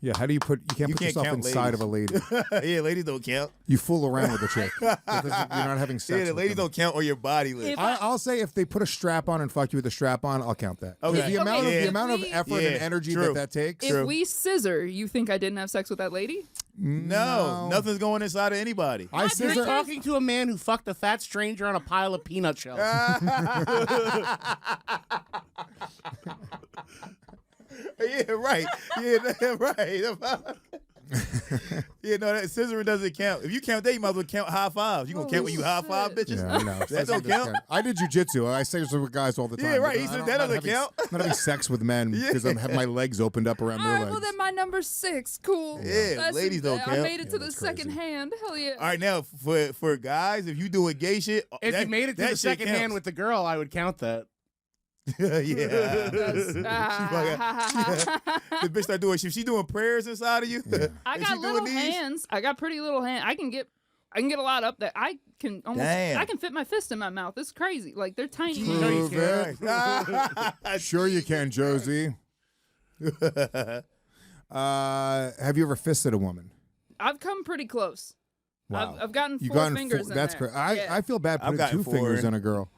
Yeah, how do you put yourself count inside ladies. of a lady? Yeah, ladies don't count. You fool around with a chick. You're not having sex Yeah, the with ladies them. don't count on your body list. I'll say if they put a strap on and fuck you with a strap on, I'll count that. Okay. The amount Okay, of yeah. amount of effort and energy that takes. If we scissor, you think I didn't have sex with that lady? No, nothing's going inside of anybody. I You're scissor. talking to a man who fucked a fat stranger on a pile of peanut shells. Yeah, right. Yeah, right. Yeah, no, that scissoring doesn't count. If you count that, you might as well count high fives. You gonna count when you high five bitches? Yeah, I know. That don't count. I did jujitsu. I scissor with guys all the time. Yeah, right. but He said I'm that not doesn't having- count. I'm not having sex with men because I have my legs opened up around All their right, legs. well, then my number's 6. Cool. Yeah, ladies don't I count. made it to the that's second crazy. hand. Hell yeah. All right, now for guys, if you doing gay shit, If you made it to that the shit second hand counts. with the girl, I would count that. Yeah. Ah. The bitch start doing shit. She doing prayers inside of you. I And got she doing little these? hands. I got pretty little hands. I can get a lot up there. I can almost. Damn. I can fit my fist in my mouth. It's crazy. Like they're tiny. Prove hands. it. Sure you can, Josie. Have you ever fisted a woman? I've come pretty close. Wow. I've gotten You 4 gotten fingers four, in that's there. great. Yeah. I feel bad I've putting gotten 2 4 fingers in. in a girl.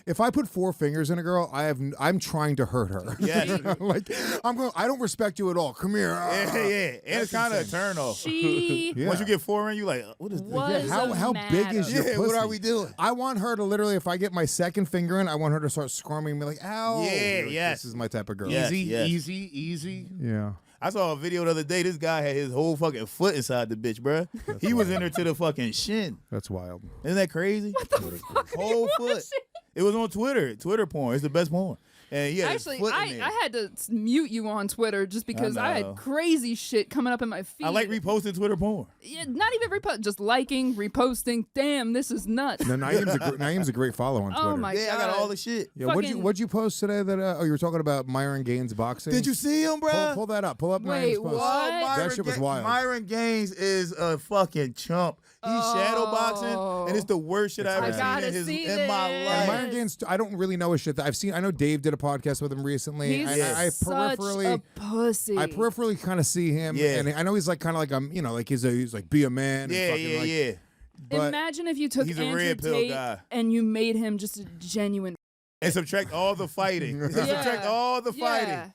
If I put 4 fingers in a girl, I'm trying to hurt her. Yeah. Like I don't respect you at all. Come here. Yeah. And it's kind of a turn off. She Yeah. Once you get 4 in, you like, what is this? was How mad big is your Yeah, pussy? what are we doing? I want her to literally, if I get my second finger in, I want her to start squirming me like, ow. Yeah, Like, yes. This is my type of girl. Yes, Easy, yes. easy. Yeah. I saw a video the other day. This guy had his whole fucking foot inside the bitch, bruh. He was in there to the fucking shin. That's wild. Isn't that crazy? What the fuck? Whole foot. It was on Twitter porn. It's the best porn. And he had his Actually, foot in I there. had to mute you on Twitter just because I know. had crazy shit coming up in my feed. I like reposting Twitter porn. Yeah, not even repost, just liking, reposting. Damn, this is nuts. No, Naeem's a great follow on Twitter. Oh my Yeah, god! I got all the shit. Yeah, fucking- what'd you post today that you were talking about Myron Gaines boxing? Did you see him, bruh? pull that up? Pull up Wait, Naeem's post. what? That shit was wild. Myron Gaines is a fucking chump. He's shadow boxing, and it's the worst shit I've I ever gotta seen see in my this. life. And Myron Gaines, I don't really know his shit. I know Dave did a podcast with him recently. He's and I such peripherally, a pussy. I peripherally kind of see him. Yeah. And I know he's like kind of like like he's like be a man. And Yeah, fucking yeah, like, yeah. But Imagine if you took He's a Andrew red pill Tate guy. and you made him just a genuine. And subtract all the fighting. Subtract all the fighting. Yeah.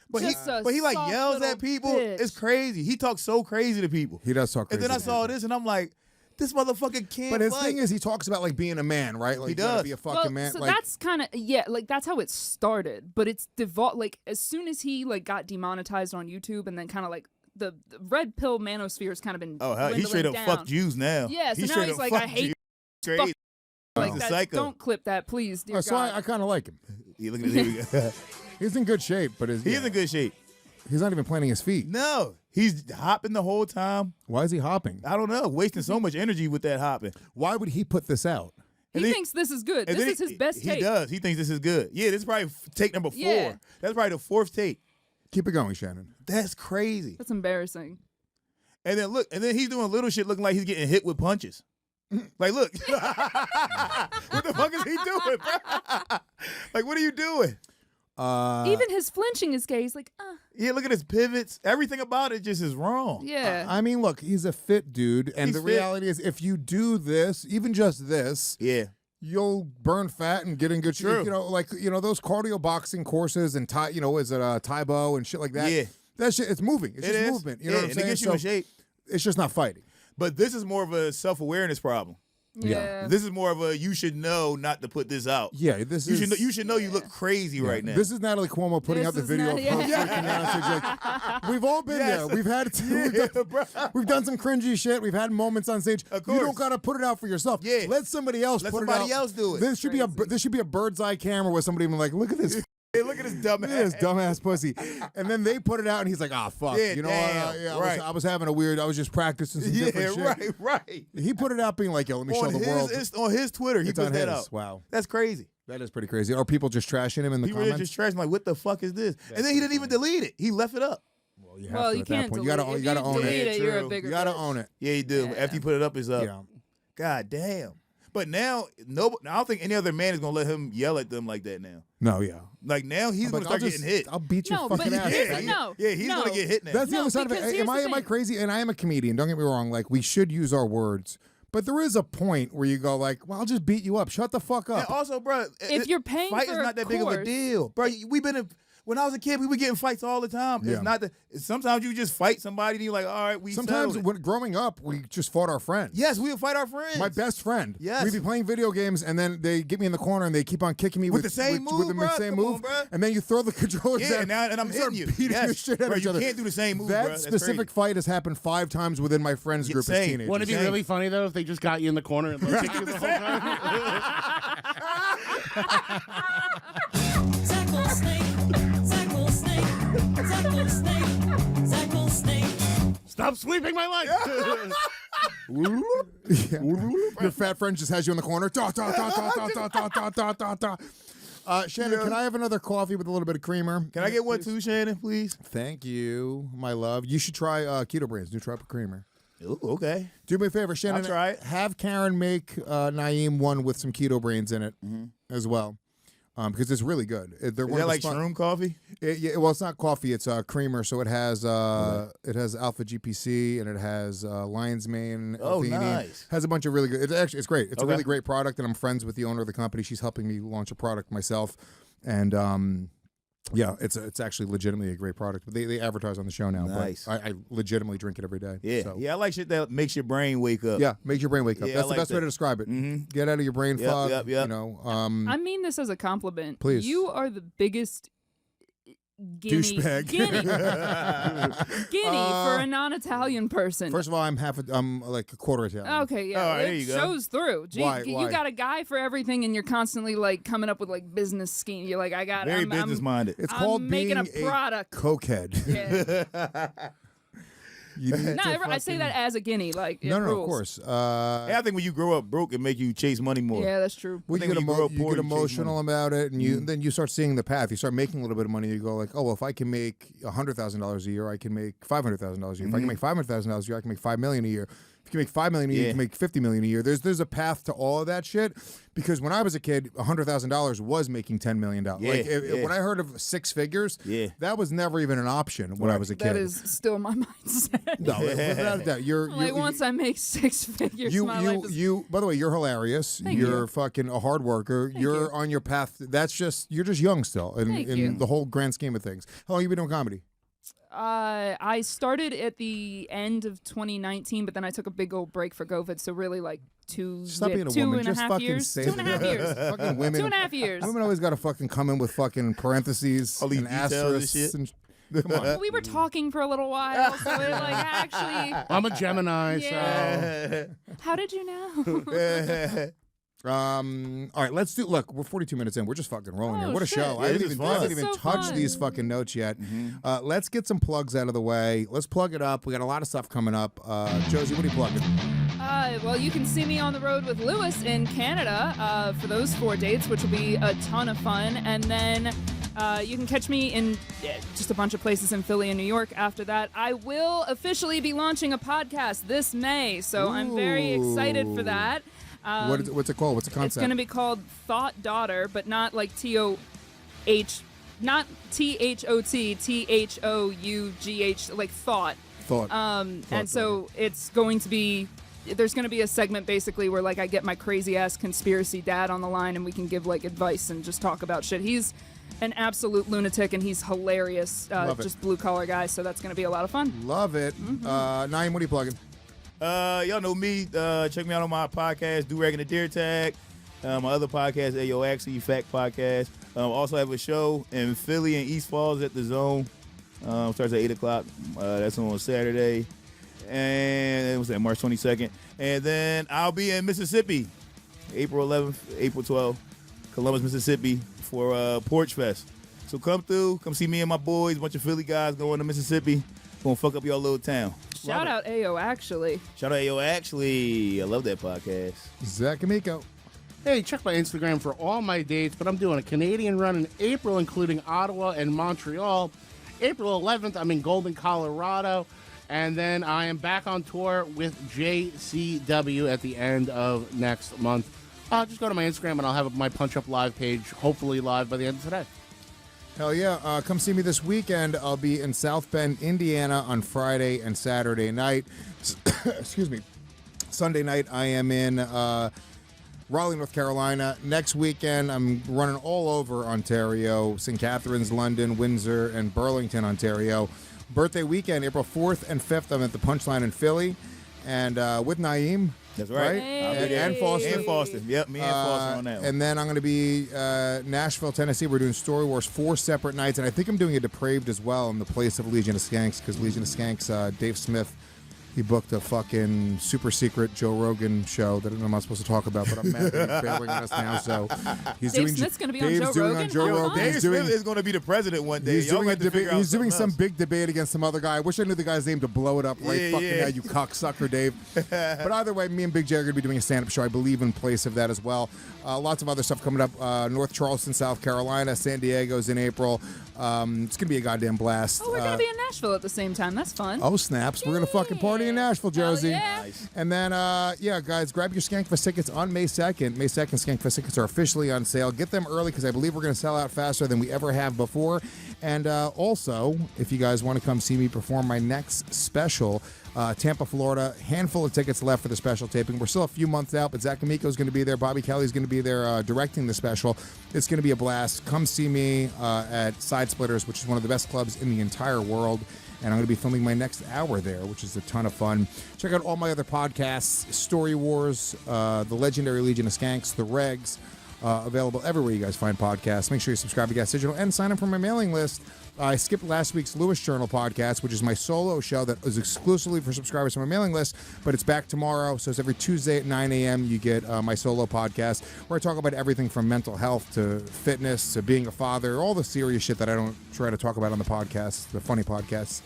But Just a he like soft yells at little people. bitch. It's crazy. He talks so crazy to people. he does talk And crazy. then I saw this, and I'm like, this motherfucker can't. But his fight. thing is, he talks about like being a man, right? Like He you gotta does. be a fucking Well, man. so like, that's kind of like that's how it started. But it's devolved. Like as soon as he like got demonetized on YouTube, and then kind of like the red pill manosphere has kind of been. Oh, hell, he dwindling straight up down. fuck Jews now. Yeah, so He now straight he's up like, fuck I hate Jews. fuck- Crazy. Like He's a that. psycho. Don't clip that, please, dear so I God. kind of like him. Yeah, look at here we go. He's in good shape, but He's in good shape. he's not even planting his feet. No, he's hopping the whole time. Why is he hopping? I don't know, wasting so much energy with that hopping. Why would he put this out? He and then- thinks this is good. And This then is his best He take. does. He thinks this is good. Yeah, this is probably take number 4. Yeah. That's probably the 4th take. Keep it going, Shannon. That's crazy. That's embarrassing. And then look, and then he's doing little shit looking like he's getting hit with punches. Like, look. What the fuck is he doing, bro? Like, what are you doing? Even his flinching is gay. He's like, Yeah, look at his pivots. Everything about it just is wrong. yeah. I mean, look, he's a fit dude, and He's the fit. reality is, if you do this, even just this, Yeah. you'll burn fat and get in good shape. True. Those cardio boxing courses and Taibo and shit like that. Yeah. That shit, it's moving. It's It just is. movement. You know what I'm and saying? it gets you in shape. It's just not fighting. But this is more of a self-awareness problem. Yeah. This is more of a you should know not to put this out. Yeah, this You is. should know you look crazy right now. This is Natalie Cuomo putting This out the is video not- of her freaking out on stage. Like, we've all been there. We've had we've done some cringy shit. We've had moments on stage. Of You course. don't gotta put it out for yourself. Yeah. Let somebody else Let put somebody it out. else do it. This should be a bird's eye camera with somebody being like, look at this. Hey, look at this dumb Look at this ass. dumbass pussy. And then they put it out and he's like, fuck. Yeah, You know damn, what? right. I was having I was just practicing some different shit. right. He put it out being like, yo, let me show the world. On his Twitter, he It's put on that his. out. Wow. That's crazy. That is pretty crazy. Or people just trashing him in the People are comments. just trashing like, what the fuck is this? And then he didn't even delete it. He left it up. Well, you have Well, to you at that can't point. delete You it. gotta If own you it. delete it, you're a True. bigger You gotta bitch. own it. Yeah, he do. Yeah. After you put it up, it's up. Yeah. God damn. But now, I don't think any other man is gonna let him yell at them like that now. No, yeah. Like now, he's gonna start getting hit. I'll beat your No, fucking but ass. here's- faggot. no. Yeah, he's no. gonna get hit now. That's the No, other side of because it. here's the Am I thing. crazy? And I am a comedian. Don't get me wrong. Like, we should use our words. But there is a point where you go like, well, I'll just beat you up. Shut the fuck And up. also, bro, If you're paying fight for is a not that big of a course- deal, bro. We've been in. When I was a kid, we were getting fights all the time. Yeah. It's not that. Sometimes you just fight somebody, and you're like, all right, we. Sometimes settled it. when growing up, we just fought our friends. Yes, we would fight our friends. My best friend. Yes. We'd be playing video games, and then they get me in the corner, and they keep on kicking me With the same move, with the bruh. same Come move. on, bruh. And then you throw the controllers Yeah, down. and I'm you start hitting you. beating Yes. the shit out Bro, of each you other. can't do the same move, That bro. That's specific crazy. fight has happened 5 times within my friends group as same. teenagers. Wouldn't it be Same. really funny though if they just got you in the corner and like, kicked you the whole time? Zac will snake, Zac will snake, Zac will snake, Zac will snake. Stop sweeping my life. Your fat friend just has you in the corner. Da, da, da, da, da, da, da, da, da, da, da. Shannon, can I have another coffee with a little bit of creamer? Can I get one too, Shannon, please? Thank you, my love. You should try Keto Brains, new tropical creamer. Ooh, okay. Do me a favor, Shannon. I'll try it. Have Karen make Naeem one with some Keto Brains in it as well. Because it's really good. They're Is one that of the like spot- shroom coffee? well, it's not coffee. It's creamer. So it has alpha GPC and it has lion's mane. Oh, L-theanine. nice. Has a bunch of really good. It's great. It's a Okay. really great product, and I'm friends with the owner of the company. She's helping me launch a product myself, and yeah, it's actually legitimately a great product. But they advertise on the show now. Nice. But I legitimately drink it every day. Yeah, So. yeah. I like shit that makes your brain wake up. Yeah, makes your brain wake up. Yeah, I That's the like best way that. to describe it. Mhm. Get out of your brain Yep, fog. yep, yep. You know, I mean this as a compliment. Please. You are the biggest guinea Douchebag. guinea for a non-Italian person. first of all, I'm like a quarter Italian. Okay, yeah, All right, there it you go. shows through. Gee, Why? you got a guy for everything, and you're constantly like coming up with like business scheme. You're like, Very I'm business minded. It's I'm called making being a product. cokehead. Yeah. You need No, to I say fucking- that as a guinea. Like, it No, of rules. course. I think when you grow up broke, it make you chase money more. Yeah, that's true. Well, I you think get, when you grow up you poor, get you chase emotional about it, and then you start seeing the path. You start making a little bit of money. You go like, oh, well, if I can make $100,000 a year, I can make $500,000 a year. If I can make $500,000 a year, I can make $5 million a year. If you can make $5 million a year, you Yeah. can make $50 million a year. There's a path to all of that shit. Because when I was a kid, $100,000 was making $10 million. Yeah, Like yeah. when I heard of 6 figures, Yeah. that was never even an option when I was a kid. That is still my mindset. no, without a doubt. Like once I make 6 figures, my life is By the way, you're hilarious. Thank You're you. fucking a hard worker. You're you. on your path. You're just young still Thank in you. the whole grand scheme of things. How long you been doing comedy? I started at the end of 2019, but then I took a big old break for COVID. So really, like Stop being a two woman. and a Just half fucking years. say 2.5 years. Fucking women. 2.5 years. Women always got to fucking come in with fucking parentheses All these and details and asterisks shit. and come on. We were talking for a little while, so it like actually. I'm a Gemini, Yeah. How did you know? All right, let's do. Look, we're 42 minutes in. We're just fucking rolling here. Oh, What a shit. show! Yeah, I this haven't is even, fun. I haven't This even is so touched fun. these fucking notes yet. Let's get some plugs out of the way. Let's plug it up. We got a lot of stuff coming up. Josie, what are you plugging? Well, you can see me on the road with Lewis in Canada for those 4 dates, which will be a ton of fun. And then you can catch me in just a bunch of places in Philly and New York after that. I will officially be launching a podcast this May, so I'm very excited for that. What's it called? What's the concept? It's going to be called Thought Daughter, but not like not THOT, THOUGH, like thought. Thought. And so it's going to be, there's going to be a segment basically where like I get my crazy ass conspiracy dad on the line and we can give like advice and just talk about shit. He's an absolute lunatic and he's hilarious, Love it. just blue collar guy. So that's going to be a lot of fun. Love it. Naeem, what are you plugging? Y'all know me. Check me out on my podcast, Do Rag and the Deer Tag. My other podcast, Ayo Actually Fact Podcast. Also have a show in Philly and East Falls at the Zone. Starts at 8 o'clock. That's on Saturday. And it was that March 22nd. And then I'll be in Mississippi, April 11th, April 12th, Columbus, Mississippi for Porch Fest. So come through, come see me and my boys, a bunch of Philly guys going to Mississippi. Gonna fuck up your little town. Shout out Ayo Actually. Shout out Ayo Actually. I love that podcast. Zac Amico. Hey, check my Instagram for all my dates, but I'm doing a Canadian run in April, including Ottawa and Montreal. April 11th, I'm in Golden, Colorado. And then I am back on tour with JCW at the end of next month. Just go to my Instagram and I'll have my Punch Up Live page, hopefully live by the end of today. Hell yeah. Come see me this weekend. I'll be in South Bend, Indiana on Friday and Saturday night. Excuse me. Sunday night, I am in Raleigh, North Carolina. Next weekend, I'm running all over Ontario, St. Catharines, London, Windsor, and Burlington, Ontario. Birthday weekend, April 4th and 5th, I'm at the Punchline in Philly. And with Naeem. That's right. And Foster. And Foster. Yep, me and Foster on that one. And then I'm going to be Nashville, Tennessee. We're doing Story Wars 4 separate nights. And I think I'm doing a Depraved as well in the place of Legion of Skanks, because Legion of Skanks, Dave Smith, he booked a fucking super secret Joe Rogan show that I'm not supposed to talk about, but I'm mad that he's bailing on us now. So he's Dave doing. Smith's going to be Dave's on Joe doing Rogan. on Joe Rogan. Dave He's doing. Smith is going to be the president one day. He's Y'all doing a got to figure debate. out He's doing something some big debate against some other guy. I wish I knew the guy's name to blow it up right fucking now, you cocksucker, Dave. But either way, me and Big J are going to be doing a stand-up show, I believe, in place of that as well. Lots of other stuff coming up. North Charleston, South Carolina. San Diego's in April. It's going to be a goddamn blast. Oh, we're going to be in Nashville at the same time. That's fun. Oh, snaps. We're going to fucking party in Nashville, Josie. Yeah. Nice. And then, yeah, guys, grab your Skankfest tickets on May 2nd. May 2nd, Skankfest tickets are officially on sale. Get them early because I believe we're going to sell out faster than we ever have before. And also, if you guys want to come see me perform my next special, Tampa, Florida, handful of tickets left for the special taping. We're still a few months out, but Zac Amico is going to be there. Bobby Kelly's going to be there directing the special. It's going to be a blast. Come see me at Side Splitters, which is one of the best clubs in the entire world. And I'm going to be filming my next hour there, which is a ton of fun. Check out all my other podcasts, Story Wars, The Legendary Legion of Skanks, The Regs, available everywhere you guys find podcasts. Make sure you subscribe to Gas Digital and sign up for my mailing list. I skipped last week's Lewis Journal podcast, which is my solo show that is exclusively for subscribers to my mailing list, but it's back tomorrow. So it's every Tuesday at 9 a.m. you get my solo podcast where I talk about everything from mental health to fitness to being a father, all the serious shit that I don't try to talk about on the podcast, the funny podcasts.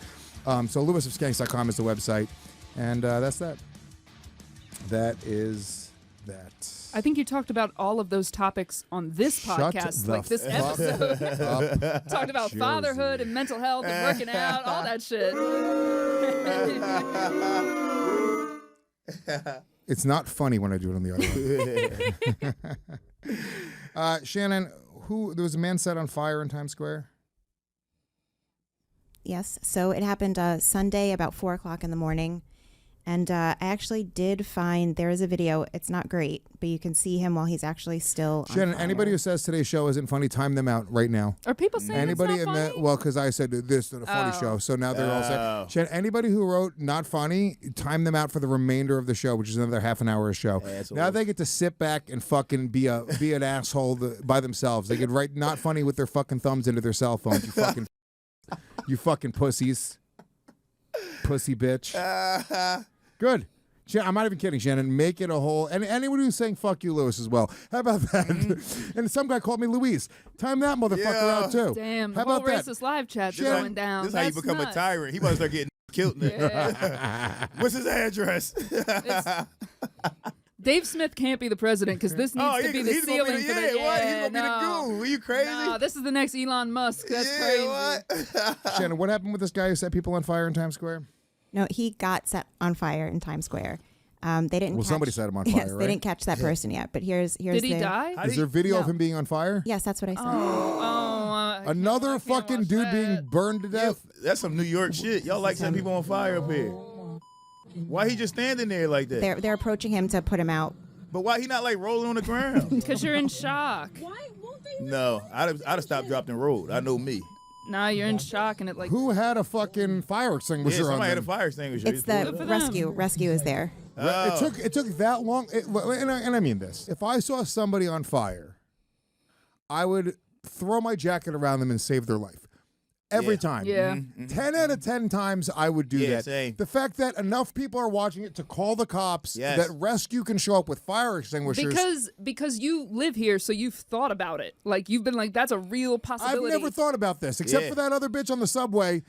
So lewisofskanks.com is the website. And that's that. That is that. I think you talked about all of those topics on this Shut podcast, the like this fuck episode. Talked about Josie. fatherhood and mental health and working out, all that shit. It's not funny when I do it on the other one. Shannon, there was a man set on fire in Times Square? Yes. So it happened Sunday about 4 o'clock in the morning. And I actually did find there is a video. It's not great, but you can see him while he's actually still on Shannon, fire. anybody who says today's show isn't funny, time them out right now. Are people saying Anybody it's not funny? well, because I said this is a funny show, so now they're all saying, Shannon, anybody who wrote not funny, time them out for the remainder of the show, which is another half an hour of show. Now they get to sit back and fucking be an asshole by themselves. They could write not funny with their fucking thumbs into their cell phones. You fucking pussies, pussy bitch. Good. I'm not even kidding, Shannon. Make it a whole... And anyone who's saying fuck you, Lewis, as well. How about that? And some guy called me Luis. Time that motherfucker out, too. Damn, How the whole about that? racist live chat's going down. This is how you That's become nuts. a tyrant. He about to start getting killed. Yeah. What's his address? Dave Smith can't be the president because this needs to be the he's gonna ceiling be for the... He's gonna be no. the goo. Are you crazy? No, this is the next Elon Musk. That's crazy. What? Shannon, what happened with this guy who set people on fire in Times Square? No, he got set on fire in Times Square. They didn't. Well, somebody set him on fire, Yes, right? they didn't catch that person yet. But here's. Did he die? Is there video of No. him being on fire? Yes, that's what I said. Another fucking dude being burned to death? That's some New York shit. Y'all like setting people on fire up here. Why he just standing there like that? They're approaching him to put him out. But why he not like rolling on the ground? Because you're in shock. No, I'd have stopped, dropped, and rolled. I know me. Nah, you're in shock, and it like. Who had a fucking fire extinguisher Yeah, on somebody had a them? fire extinguisher. It's Just pull the it up. rescue. Rescue is there. It took that long, and I mean this. If I saw somebody on fire, I would throw my jacket around them and save their life. Every time. Yeah. 10 out of 10 times I would do Yeah, that. same. The fact that enough people are watching it to call the cops, Yes. that rescue can show up with fire extinguishers. Because you live here, so you've thought about it. Like you've been like, that's a real I've possibility. never thought about this, except Yeah. for that other bitch on the subway.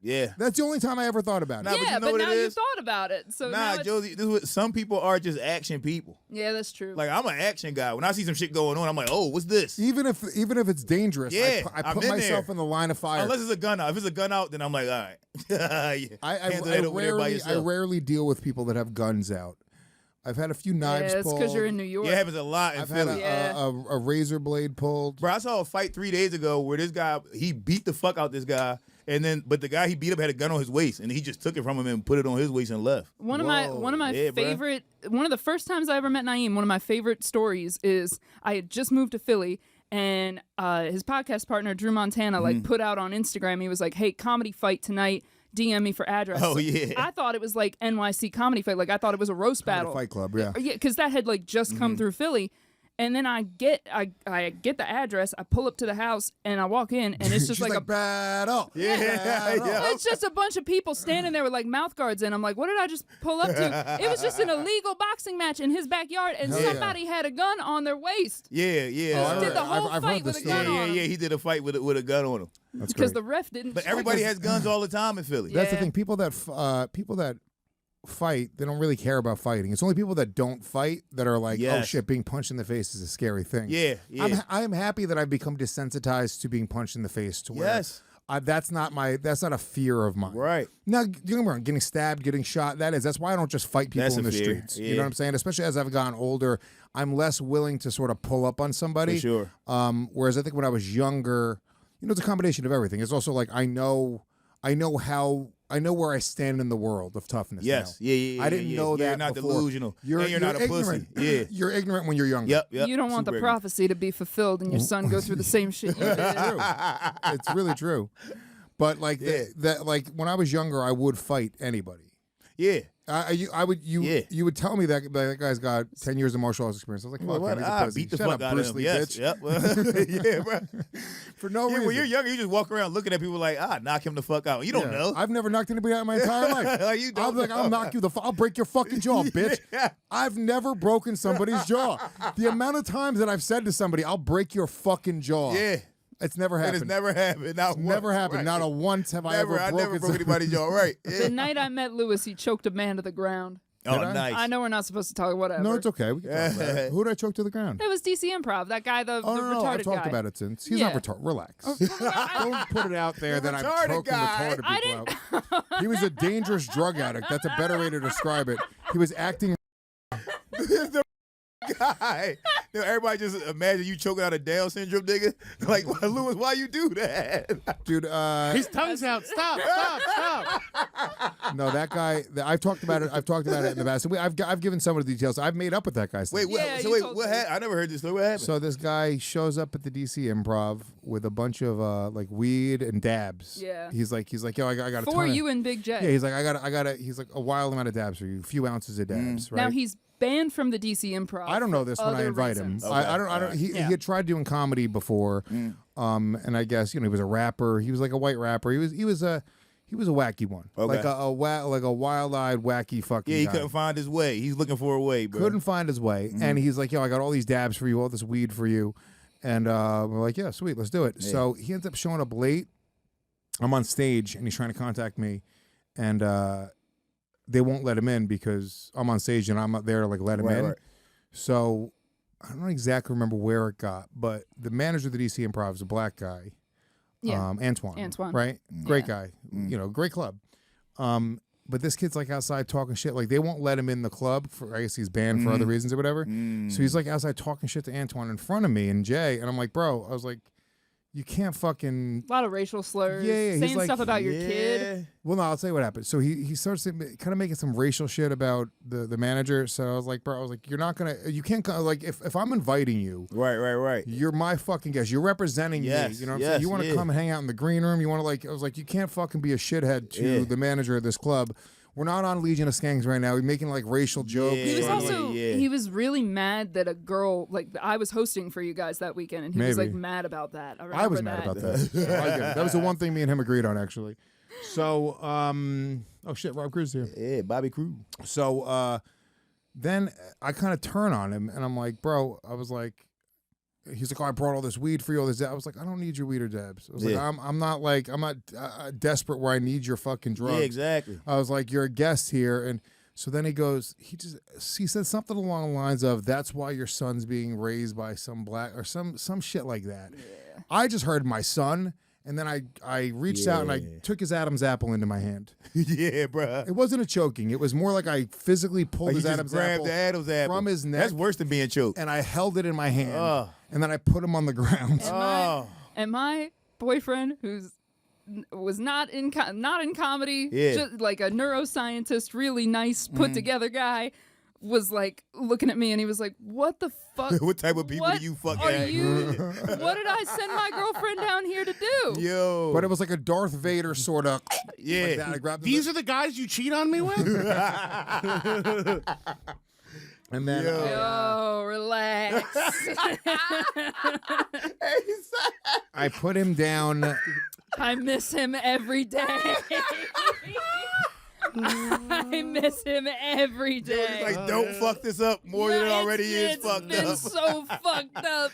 Yeah. That's the only time I ever thought about it. Nah, but you Yeah, know but what now it you is? thought about it. So now Nah, it's- Josie, this is what, some people are just action people. Yeah, that's true. Like, I'm an action guy. When I see some shit going on, I'm like, oh, what's this? Even if it's dangerous, Yeah, I I'm put in myself there. in the line of fire. Unless it's a gun out. If it's a gun out, then I'm like, all right. Yeah. Handle that over there by I yourself. rarely deal with people that have guns out. I've had a few knives yeah, it's pulled. because you're in New York. Yeah, it happens a lot in I've had Philly. a razor blade pulled. Bro, I saw a fight 3 days ago where this guy, he beat the fuck out this guy, but the guy he beat up had a gun on his waist, and he just took it from him and put it on his waist and left. One of my Yeah, bruh. favorite, one of the first times I ever met Naeem, one of my favorite stories is I had just moved to Philly, and his podcast partner Drew Montana Mm-hmm. like put out on Instagram. He was like, "Hey, comedy fight tonight. DM me for address." Oh, yeah. I thought it was like NYC comedy fight. Like I thought it was a roast battle. Fight Club, yeah. Yeah, because that had like just Mm-hmm. come through Philly. And then I get the address, I pull up to the house, and I walk in, and it's just She's like a battle. Yeah, yeah. it's just a bunch of people standing there with like mouth guards in. I'm like, what did I just pull up to? It was just an illegal boxing match in his backyard, and Hell yeah. somebody had a gun on their waist. Yeah, yeah. Oh, Did the whole I've fight heard with this a gun story. Yeah, on him. yeah, he did a fight with a gun on him. That's Because great. the ref didn't. But everybody has guns all the time in Philly. That's the Yeah. thing. People that fight, they don't really care about fighting. It's only people that don't fight that are like, oh Yes. shit, being punched in the face is a scary thing. Yeah, yeah. I'm happy that I've become desensitized to being punched in the face to where Yes. that's not a fear of mine. Right. Now, don't get me wrong, getting stabbed, getting shot, that's why I don't just fight people That's in a the fear. streets. You Yeah. know what I'm saying? Especially as I've gotten older, I'm less willing to sort of pull up on somebody. For sure. Whereas I think when I was younger, it's a combination of everything. It's also like I know where I stand in the world of toughness. Yes. now. Yeah, yeah, I didn't yeah. know that You're not before. delusional. And you're not a ignorant. pussy. Yeah. You're ignorant when you're younger. Yep, yep. You don't want the Super ignorant. prophecy to be fulfilled and your son go through the same shit you did. True. It's really true. But like like when I was younger, I would fight anybody. Yeah. You would tell me that guy's got 10 years of martial arts experience. I was like, fuck, What? him, he's a I pussy. beat the Shut fuck up, out Bruce of him. Lee, Yes. bitch. Yep. Yeah, bro. For no reason. When you're younger, you just walk around looking at people like, knock him the fuck out. You don't Yeah. know. I've never knocked anybody out in my entire life. You don't I'm like, I'll know. knock you I'll break your fucking jaw, bitch. I've never broken somebody's jaw. The amount of times that I've said to somebody, I'll break your fucking jaw. Yeah. It's never And happened. it's never happened. Not Never once. happened. Right. Not a once have I Never. ever I broken never broke anybody's jaw. Right. The Yeah. night I met Lewis, he choked a man to the ground. Oh, Did I? nice. I know we're not supposed to talk, whatever. No, it's okay. We can talk about it. Who did I choke to the ground? It was DC Improv, that guy, the Oh, no, retarded I've talked guy. about it since. He's Yeah. not retarded. Relax. Don't put it out there that I'm retarded choking guy. retarded I people out. He was a dangerous drug addict. That's a better way to describe it. He was acting. the guy. Everybody just imagine you choking out a Down syndrome nigga. Like, Lewis, why you do that? Dude, His tongue's out. Stop. no, that guy. I've talked about it. I've talked about it in the past. I've given some of the details. I've made up with that guy. Wait, what? Yeah, So you wait, told what me. happened? I never heard this story. What happened? So this guy shows up at the DC Improv with a bunch of like weed and dabs. Yeah. He's like, yo, I got a For ton of- you and Big J. Yeah, he's like, I got a. He's like a wild amount of dabs for you, a few ounces of dabs, right? Now he's banned from the DC Improv. I don't know for this when I other invite reasons. him. I don't. He had tried doing comedy before, and I guess he was a rapper. He was like a white rapper. He was a wacky one, Okay. like a wild-eyed wacky fucking. Yeah, he guy. couldn't find his way. He's looking for a way, bro. Couldn't find his way, and he's like, yo, I got all these dabs for you, all this weed for you, and we're like, yeah, sweet, let's do it. Yeah. So he ends up showing up late. I'm on stage, and he's trying to contact me, and they won't let him in because I'm on stage and I'm not there to like let him in. Right. So I don't exactly remember where it got, but the manager of the DC Improv is a black guy, Yeah. Antoine, right? Mm. Great guy, great club. But this kid's like outside talking shit. Like they won't let him in the club for, I guess he's banned for other reasons or whatever. So he's like outside talking shit to Antoine in front of me and Jay, and I'm like, bro, I was like, you can't fucking. A lot of racial slurs. Yeah, he's saying like, stuff about your kid. Well, no, I'll tell you what happened. So he starts kind of making some racial shit about the manager. So I was like, bro, you're not gonna, you can't like if I'm inviting you, Right. you're my fucking guest. You're representing me. Yes, You know what I'm saying? You want to come and hang out in the green room. You want to I was like, you can't fucking be a shithead to the manager of this club. We're not on Legion of Skanks right now. We're making like racial jokes. He was Yeah. also Yeah. he was really mad that a girl like I was hosting for you guys that weekend, and he was like Maybe. mad about that. I was mad about that. Yeah, I get it. That was the one thing me and him agreed on, actually. So, oh shit, Rob Cruz here. Yeah, Bobby Cruz. So then I kind of turn on him, and I'm like, bro, I was like, he's like, oh, I brought all this weed for you, all this. I was like, I don't need your weed or dabs. I was like, I'm not desperate where I need your fucking drugs. Yeah, exactly. I was like, you're a guest here, and so then he said something along the lines of, that's why your son's being raised by some black or some shit like that. Yeah. I just heard my son. And then I reached out and I took his Adam's apple into my hand. Yeah, bro. It wasn't a choking. It was more like I physically pulled Like his you just Adam's grabbed apple the Adam's apple from his neck. That's worse than being choked. And I held it in my hand. And then I put him on the ground. And my boyfriend, was not in comedy, just like a neuroscientist, really nice, put together guy, was like looking at me and he was like, "What the fuck? What type of people do you fucking are you? What did I send my girlfriend down here to do?" Yo. But it was like a Darth Vader sort of. Yeah. Like that. I grabbed These are the guys you cheat on me with? And then Yo, relax. I put him down. I miss him every day. I miss him every day. It's like, don't fuck this up more than it already is fucked It's been up. so fucked up.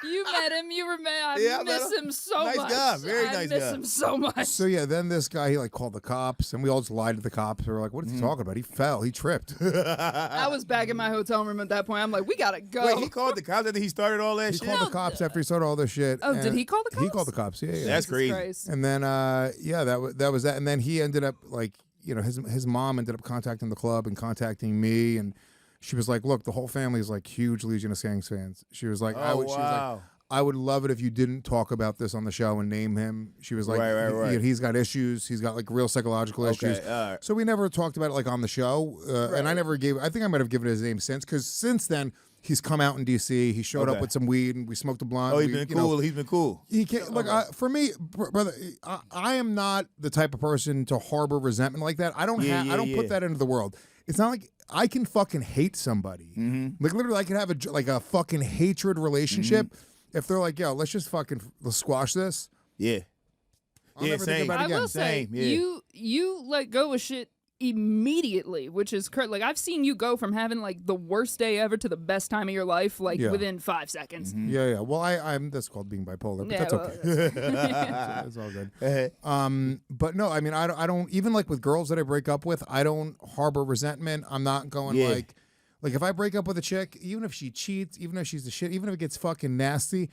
You met him. You remember. I miss him so Nice much. guy. Very nice I miss guy. him so much. So yeah, then this guy, he like called the cops, and we all just lied to the cops. We were like, "What is he talking about? He fell. He tripped." I was back in my hotel room at that point. I'm like, we gotta go. Wait, he called the cops after he started all that He shit? called the cops after he started all this shit. Oh, did and he call the cops? He called the cops. Yeah. That's Jesus crazy. Christ. And then that was that. And then he ended up like, you know, his mom ended up contacting the club and contacting me, and she was like, "Look, the whole family is like huge Legion of Skanks fans." She was like, Oh, She was like, "I would love it if you didn't talk about this on the show and name him." She was like, Right. He's got issues. He's got like real psychological issues." all right. So we never talked about it like on the show, and I never gave. I think I might have given his name since, because since then he's come out in DC. He showed up with some weed and we smoked a blunt. Oh, he's been cool. He's been cool. He can't like for me, brother. I am not the type of person to harbor resentment like that. I don't I don't put that into the world. It's not like I can fucking hate somebody. Like literally, I can have a fucking hatred relationship if they're like, "Yo, let's just fucking squash this." Yeah. I'll never think about it I again. will say, Same, yeah. you let go of shit immediately, which is correct. Like I've seen you go from having like the worst day ever to the best time of your life, like within 5 seconds. Yeah. Well, I'm that's called being bipolar, but Yeah, that's well, okay. It's all good. But no, I mean, I don't even like with girls that I break up with, I don't harbor resentment. I'm not going like if I break up with a chick, even if she cheats, even if she's the shit, even if it gets fucking nasty,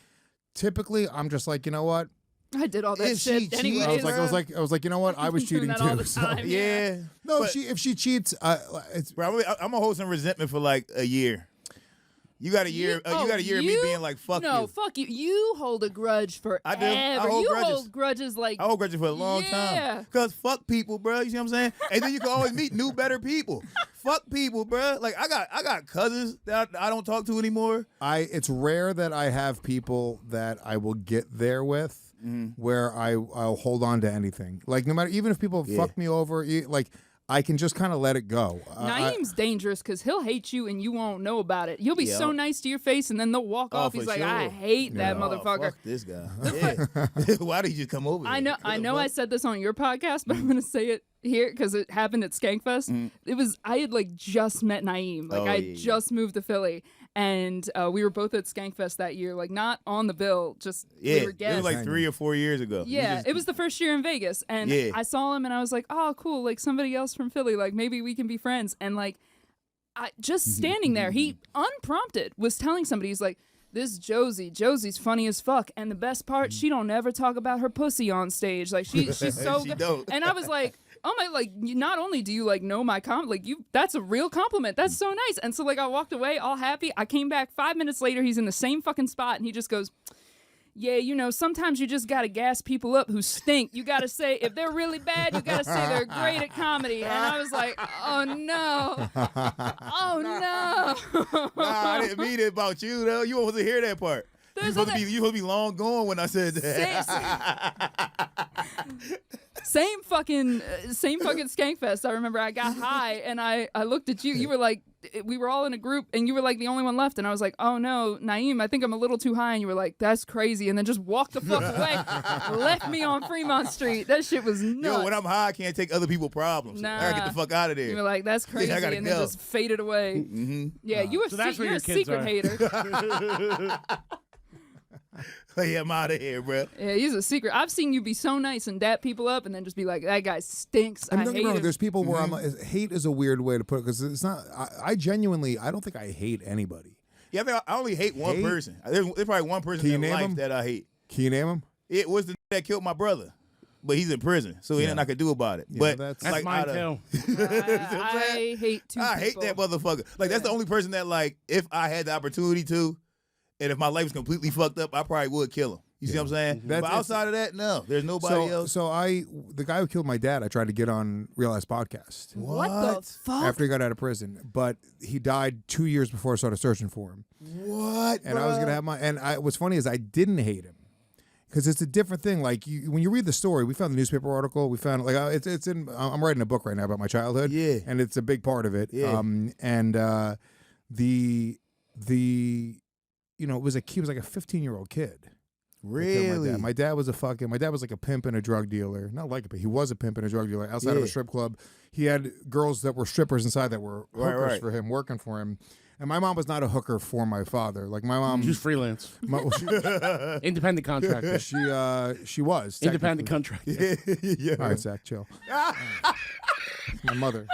typically I'm just like, you know what? I did all that If she shit anyways. cheats, I was like, you know what? I was Doing cheating that all too. the So. time. Yeah. No, But- if she cheats, it's Bro, I'm gonna hold some resentment for like a year. You got a year. You got a year of me being like, "Fuck no, you." fuck you. You hold a grudge forever. I do. I hold you grudges. hold grudges like I hold grudges for a long Yeah. time. Cause fuck people, bro. You see what I'm saying? And then you can always meet new, better people. Fuck people, bro. Like I got cousins that I don't talk to anymore. it's rare that I have people that I will get there with where I'll hold on to anything. Like no matter, even if people fuck me over, like I can just kind of let it go. Naeem's dangerous because he'll hate you and you won't know about it. You'll be so nice to your face and then they'll walk off. for He's like, sure. I hate that Oh, motherfucker. fuck this guy. Yeah. Why did you just come over? I here? know. What I the know. fuck? I said this on your podcast, but I'm gonna say it here because it happened at Skankfest. It was. I had like just met Naeem. Like I had just moved to Philly, and we were both at Skankfest that year. Like not on the bill, just Yeah, we were it guests. was like 3 or 4 years ago. Yeah, it was the first year in Vegas, and I saw him, and I was like, "Oh, cool! Like somebody else from Philly. Like maybe we can be friends." And like, I just standing there, he unprompted was telling somebody, he's like, "This Josie's funny as fuck, and the best part, she don't ever talk about her pussy on stage. Like she's so She good." don't. And I was like, "Oh my! Like not only do you like know my like that's a real compliment. That's so nice." And so like I walked away all happy. I came back 5 minutes later. He's in the same fucking spot, and he just goes, yeah, you know, sometimes you just gotta gas people up who stink. You gotta say, if they're really bad, you gotta say they're great at comedy. And I was like, oh no. Oh no. Nah, I didn't mean it about you, though. You wasn't hear that part. You supposed to be long gone when I said that. Same fucking Skankfest. I remember I got high and I looked at you. You were like, we were all in a group and you were like the only one left. And I was like, oh no, Naeem, I think I'm a little too high. And you were like, that's crazy. And then just walked the fuck away. Left me on Fremont Street. That shit was nuts. Yo, when I'm high, I can't take other people's problems. Nah. I gotta get the fuck out of there. You were like, that's crazy. I gotta and go. then just faded away. Mm-hmm. Yeah, you were So that's where you're your a kids secret are. hater. Hey, I'm out of here, bro. Yeah, he's a secret. I've seen you be so nice and dap people up and then just be like, that guy stinks. I I mean, don't get me hate wrong, him. there's people where I'm like, hate is a weird way to put it because it's not. I genuinely, I don't think I hate anybody. Yeah, I think I only hate one Hate? person. There's probably one person Can you in name life him? that I hate. Can you name him? It was the that killed my brother, but he's in prison, so ain't nothing I could do about it. Yeah, but that's That's like, mine outta- too. I hate two I hate people. that motherfucker. Like that's the only person that like, if I had the opportunity to, and if my life was completely fucked up, I probably would kill him. You see what I'm saying? That's- But outside of that, no, there's nobody else. So the guy who killed my dad, I tried to get on Real Ass Podcast What the fuck? after he got out of prison, but he died 2 years before I started searching for him. What? And I was gonna have what's funny is I didn't hate him because it's a different thing. Like when you read the story, we found the newspaper article. We found it's in. I'm writing a book right now about my childhood. Yeah. and it's a big part of it. Yeah. The you know he was like a 15-year-old kid. Really? My dad was like a pimp and a drug dealer. Not like a pimp. He was a pimp and a drug dealer outside of a strip club. He had girls that were strippers inside that were hookers right. for him, working for him. And my mom was not a hooker for my father. Like my mom, She's freelance. Independent contractor. she was Independent technically. contractor. Yeah. All right, Zach, chill. My mother.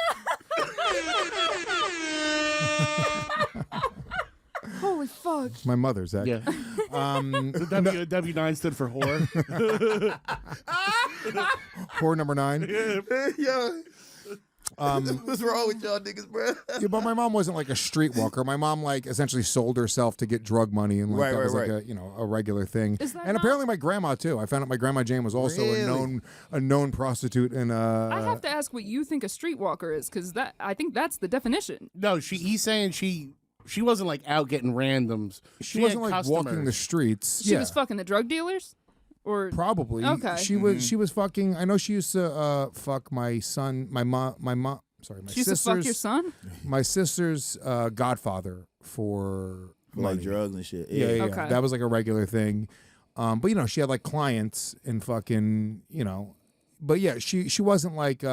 Holy fuck. My mother, Zach. Yeah. The W9 stood for whore. Whore number 9. Yeah. What's wrong with y'all niggas, bro? Yeah, but my mom wasn't like a streetwalker. My mom like essentially sold herself to get drug money, and like that was like a regular thing. Is that and not- apparently my grandma too. I found out my grandma Jane was also a known prostitute. And I have to ask what you think a streetwalker is, because I think that's the definition. No, he's saying she wasn't like out getting randoms. she wasn't had like walking the customers. streets. She yeah. was fucking the drug dealers? Or Probably. Okay. She was fucking. I know she used to fuck my son. My mom. Sorry, my she used to fuck your son? My sister's godfather for Like money. drugs and shit. Yeah. Okay. That was like a regular thing. But you know, she had like clients and fucking, you know. But yeah, she wasn't like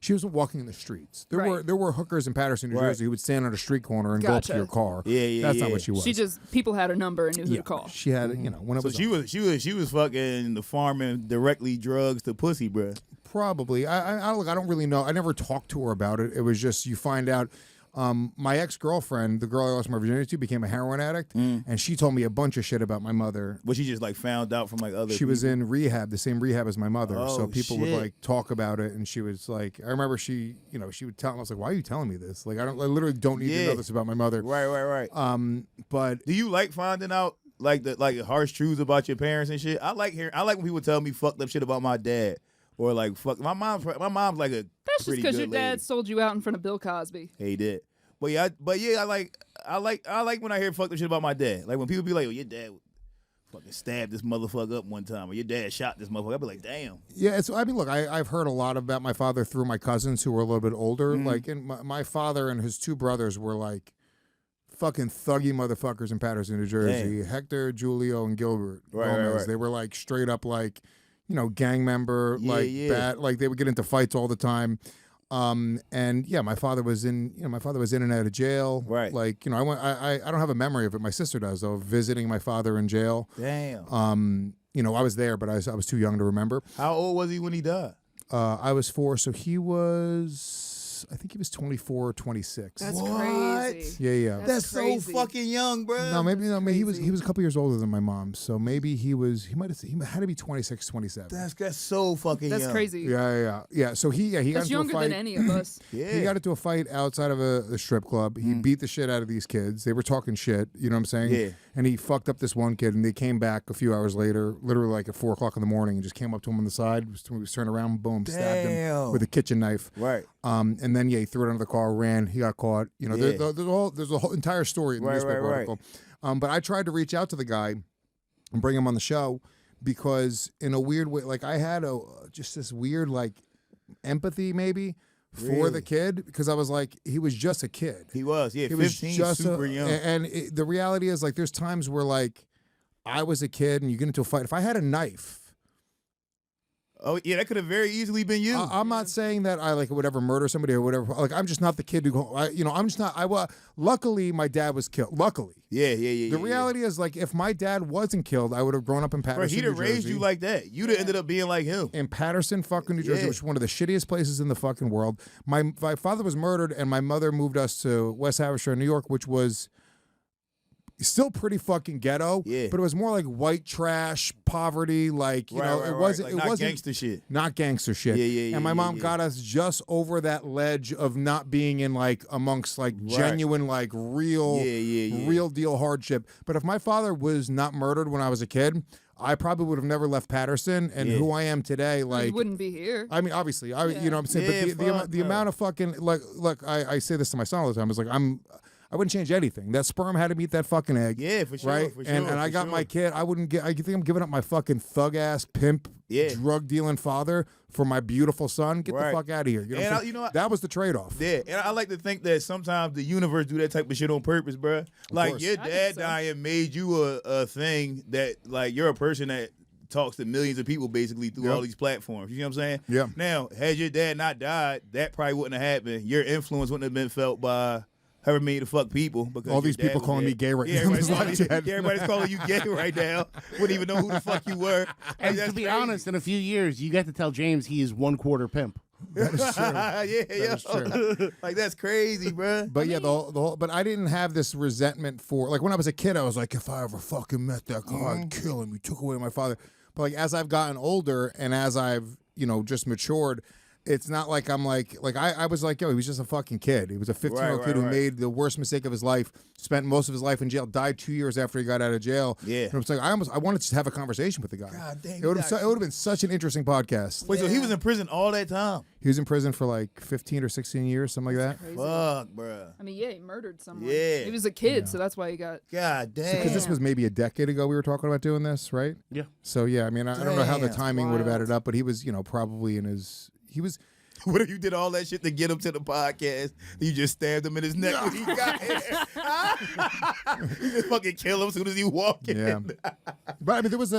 she wasn't walking in the streets. There were hookers in Patterson, New Jersey, who would stand on a street corner and go up to Gotcha. your car. Yeah, That's yeah. not what she was. People had a number and knew who to call. She had, you know, when it So was she was fucking the farming directly drugs to pussy, bro. Probably. I don't really know. I never talked to her about it. It was just you find out. My ex-girlfriend, the girl I lost my virginity to, became a heroin addict, and she told me a bunch of shit about my mother. But she just like found out from like other. She was in rehab, the same rehab as my mother. So Oh, people would shit. like talk about it, and she was like, I remember she would tell me, I was like, why are you telling me this? Like, I literally don't need to know this about my mother. Right. But Do you like finding out like the harsh truths about your parents and shit? I like when people tell me fucked up shit about my dad. Or like fuck my mom's like a That's just pretty because your good dad lady. sold you out in front of Bill Cosby. Hey, he did. But yeah, I like when I hear fucked up shit about my dad. Like when people be like, "Oh, your dad fucking stabbed this motherfucker up one time," or "Your dad shot this motherfucker." I be like, "Damn." yeah, I mean, look, I've heard a lot about my father through my cousins who were a little bit older. Mm-hmm. Like, and my father and his two brothers were like fucking thuggy motherfuckers in Patterson, New Jersey. Damn. Hector, Julio, and Gilbert Right. Gomez. They were like straight up like, you know, gang member, bad, like they would get into fights all the time. And yeah, my father was in and out of jail. Right. Like, you know, I don't have a memory of it. My sister does though, visiting my father in jail. Damn. You know, I was there, but I was too young to remember. How old was he when he died? I was 4, so he was, I think he was 24 or 26. That's What? crazy. Yeah. That's so crazy. fucking young, bro. No, maybe he was a couple years older than my mom, so maybe he had to be 26, 27. That's so fucking That's young. crazy. Yeah. So he got That's into younger a fight. than any of us. Yeah. He got into a fight outside of a strip club. He beat the shit out of these kids. They were talking shit. You know what I'm saying? Yeah. and he fucked up this one kid, and they came back a few hours later, literally like at 4 o'clock in the morning, and just came up to him on the side. He was turning around, boom, stabbed him Damn. with a kitchen knife. Right. And then he threw it under the car, ran. He got caught. You know, Yeah. there's a whole entire story in the newspaper article. But I tried to reach out to the guy and bring him on the show because, in a weird way, like I had just this weird like empathy maybe for the kid, because I was like, he was just a kid. He was, yeah, He 15, was just super young. And the reality is, like, there's times where like I was a kid and you get into a fight. If I had a knife. Oh, yeah, that could have very easily been you. I'm not saying that I like would ever murder somebody or whatever. Like, I'm just not the kid who go. I'm just not. Luckily, my dad was killed. Luckily. Yeah. The reality is, like, if my dad wasn't killed, I would have grown up in Bro, Patterson, he'd have New raised Jersey. you like that. You'd have ended up being like him. In Patterson, fucking New Jersey, Yeah. which is one of the shittiest places in the fucking world. My father was murdered, and my mother moved us to West Haversham, New York, which was still pretty fucking ghetto. Yeah. But it was more like white trash, poverty. Like, you know, it wasn't. Like, it not wasn't gangster shit. Not gangster shit. Yeah, And my mom yeah. got us just over that ledge of not being in like amongst like genuine, like real deal hardship. But if my father was not murdered when I was a kid, I probably would have never left Patterson, and who I am today, like, you wouldn't be here. I mean, obviously, you know what I'm saying. Yeah, But the amount of fucking like, look, I say this to my son all the time. It's like I wouldn't change anything. That sperm had to meet that fucking egg. Yeah, for sure. Right? For sure, and I got my kid. I wouldn't get. I think I'm giving up my fucking thug ass pimp, drug dealing father for my beautiful son. Get the fuck out of here. You know, what I'm saying? That was the trade off. Yeah, and I like to think that sometimes the universe do that type of shit on purpose, bro. Like course. your I think dad so. dying made you a thing that, like, you're a person that talks to millions of people basically through all these platforms. You know what I'm saying? Yeah. Now, had your dad not died, that probably wouldn't have happened. Your influence wouldn't have been felt by however many the fuck people. Because All your these dad people was calling dead. me gay right Yeah, now. everybody's There's a lot calling of you- chat. yeah, everybody's calling you gay right now. Wouldn't even know who the fuck you were. And Like, to be that's crazy. honest, in a few years, you get to tell James he is 1/4 pimp. That is true. Yeah, is true. Like, that's crazy, bro. But yeah, the whole. But I didn't have this resentment for, like, when I was a kid, I was like, if I ever fucking met that guy, I'd kill him. You took away my father. But like, as I've gotten older and as I've, just matured, it's not like I'm like I was like, yo, he was just a fucking kid. He was a 15-year-old kid who made the worst mistake of his life, spent most of his life in jail, died 2 years after he got out of jail. Yeah. And I'm saying, I wanted to have a conversation with the guy. God damn, it would have been such an interesting podcast. Wait, so he was in prison all that time? He was in prison for like 15 or 16 years, something like that. Crazy. Fuck, bro. I mean, yeah, he murdered someone. Yeah. He was a kid, so that's why he got. God damn. Because this was maybe a decade ago we were talking about doing this, right? Yeah. So yeah, I mean, I don't know how the Damn. timing would have Wild. added up, but he was, probably in his. He was. What if you did all that shit to get him to the podcast? You just stabbed him in his neck when he got here. You just fucking kill him as soon as he walk in. Yeah. But I mean, there was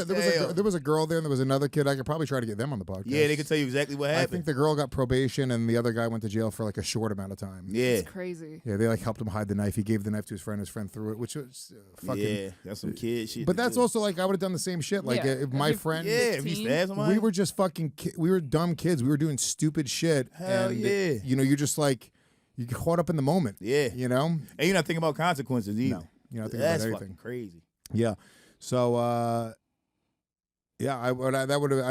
a girl there, and there was another kid. I could probably try to get them on the podcast. Yeah, they could tell you exactly what I happened. think the girl got probation, and the other guy went to jail for like a short amount of time. Yeah. It's crazy. Yeah, they like helped him hide the knife. He gave the knife to his friend. His friend threw it, which was fucking. Yeah, that's some kid shit. But to that's do. also like I would have done the same shit. Like Yeah, if my if you- friend. Yeah, if you 15, stab somebody. We were just fucking. We were dumb kids. We were doing stupid shit. Hell and yeah. you're just like you get caught up in the moment. Yeah. You know. And you're not thinking about consequences either. No, you're not thinking That's about fucking anything. crazy. Yeah. So. Yeah, I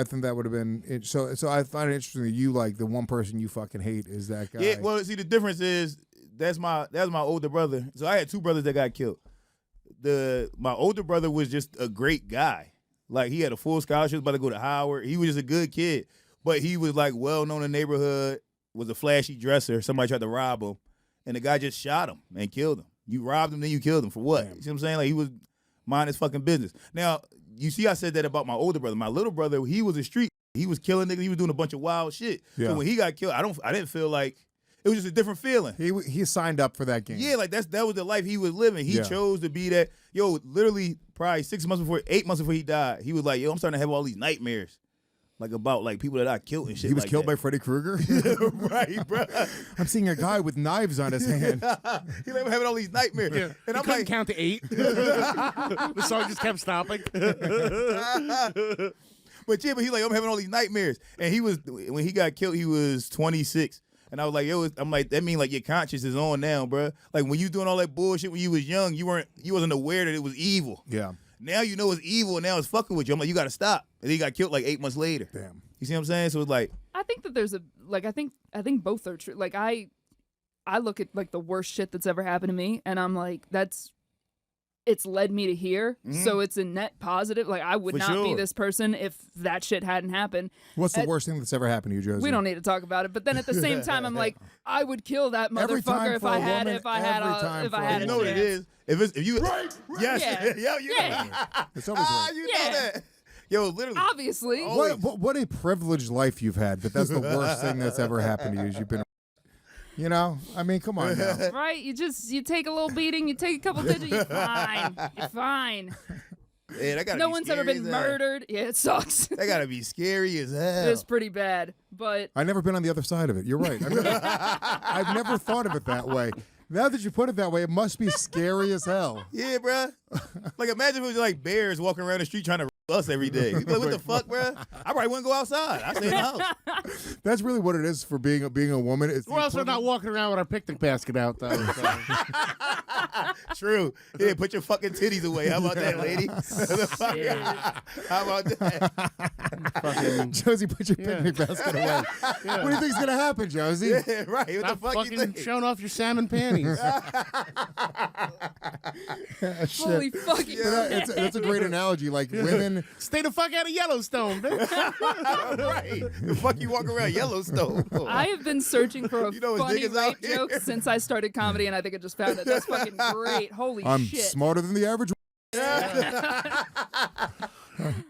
think that would have been it. So I find it interesting that you like the one person you fucking hate is that guy. Yeah, well, see, the difference is that's my older brother. So I had two brothers that got killed. My older brother was just a great guy. Like, he had a full scholarship, about to go to Howard. He was just a good kid. But he was, like, well-known in the neighborhood, was a flashy dresser. Somebody tried to rob him, and the guy just shot him and killed him. You robbed him, then you killed him. For what? Damn. You see what I'm saying? Like, he was minding his fucking business. Now, you see I said that about my older brother. My little brother, he was a street. He was killing niggas. He was doing a bunch of wild shit. Yeah. So when he got killed, I didn't feel like, it was just a different feeling. He signed up for that game. Yeah, like that was the life he was living. He Yeah. chose to be that. Yo, literally, probably 8 months before he died, he was like, yo, I'm starting to have all these nightmares, like about like people that I killed and shit. He was like killed by that. Freddy Krueger. Right, bro. I'm seeing a guy with knives on his hand. He like having all these nightmares, and He I'm couldn't like, count to 8. The song just kept stopping. but he's like, I'm having all these nightmares, and when he got killed, he was 26. And I was like, yo, I'm like, that mean like your conscience is on now, bro. Like when you doing all that bullshit when you was young, you wasn't aware that it was evil. Yeah. Now you know it's evil, and now it's fucking with you. I'm like, you got to stop. And he got killed like 8 months later. Damn. You see what I'm saying? So it's like, I think that there's I think both are true. Like I look at like the worst shit that's ever happened to me, and I'm like, that's it's led me to here. So it's a net positive. Like, I would For not be sure. this person if that shit hadn't happened. What's the worst thing that's ever happened to you, Josie? We don't need to talk about it. But then at the same time, I'm like, I would kill that Every time motherfucker if for a I had woman, if I had every a time if for I a had You a know what it chance. is? If you yes, Yeah. yeah, you Yeah. know. It's always right. You Yeah. know that. Yo, literally. Obviously. What a privileged life you've had, but that's the worst thing that's ever happened to you. Is you've been, you know, I mean, come on now. Right? You take a little beating, you take a couple digits, you're fine. You're fine. Yeah, that gotta No be one's ever scary been as hell. murdered. Yeah, it sucks. That gotta be scary as hell. It's pretty bad. But I've never been on the other side of it. You're right. I've never thought of it that way. Now that you put it that way, it must be scary as hell. Yeah, bruh. Like, imagine if it was like bears walking around the street trying to us every day. We'd be like, what the fuck, bruh? I probably wouldn't go outside. I stay in the house. That's really what it is for being a woman. It's We're also not walking around with our picnic basket out, though. So. True. Yeah, put your fucking titties away. How about that, lady? How about that? Josie, put your picnic basket away. What do you think's gonna happen, Josie? Yeah, right. What the Stop fuck you fucking think? showing off your salmon panties. holy fucking That's a great analogy. Like women, Stay the fuck out of Yellowstone, bitch. Right. The fuck you walk around Yellowstone? I have been searching for a You know, it's funny niggas out rape joke here. since I started comedy, and I think I just found it. That's fucking great. Holy I'm shit. smarter than the average.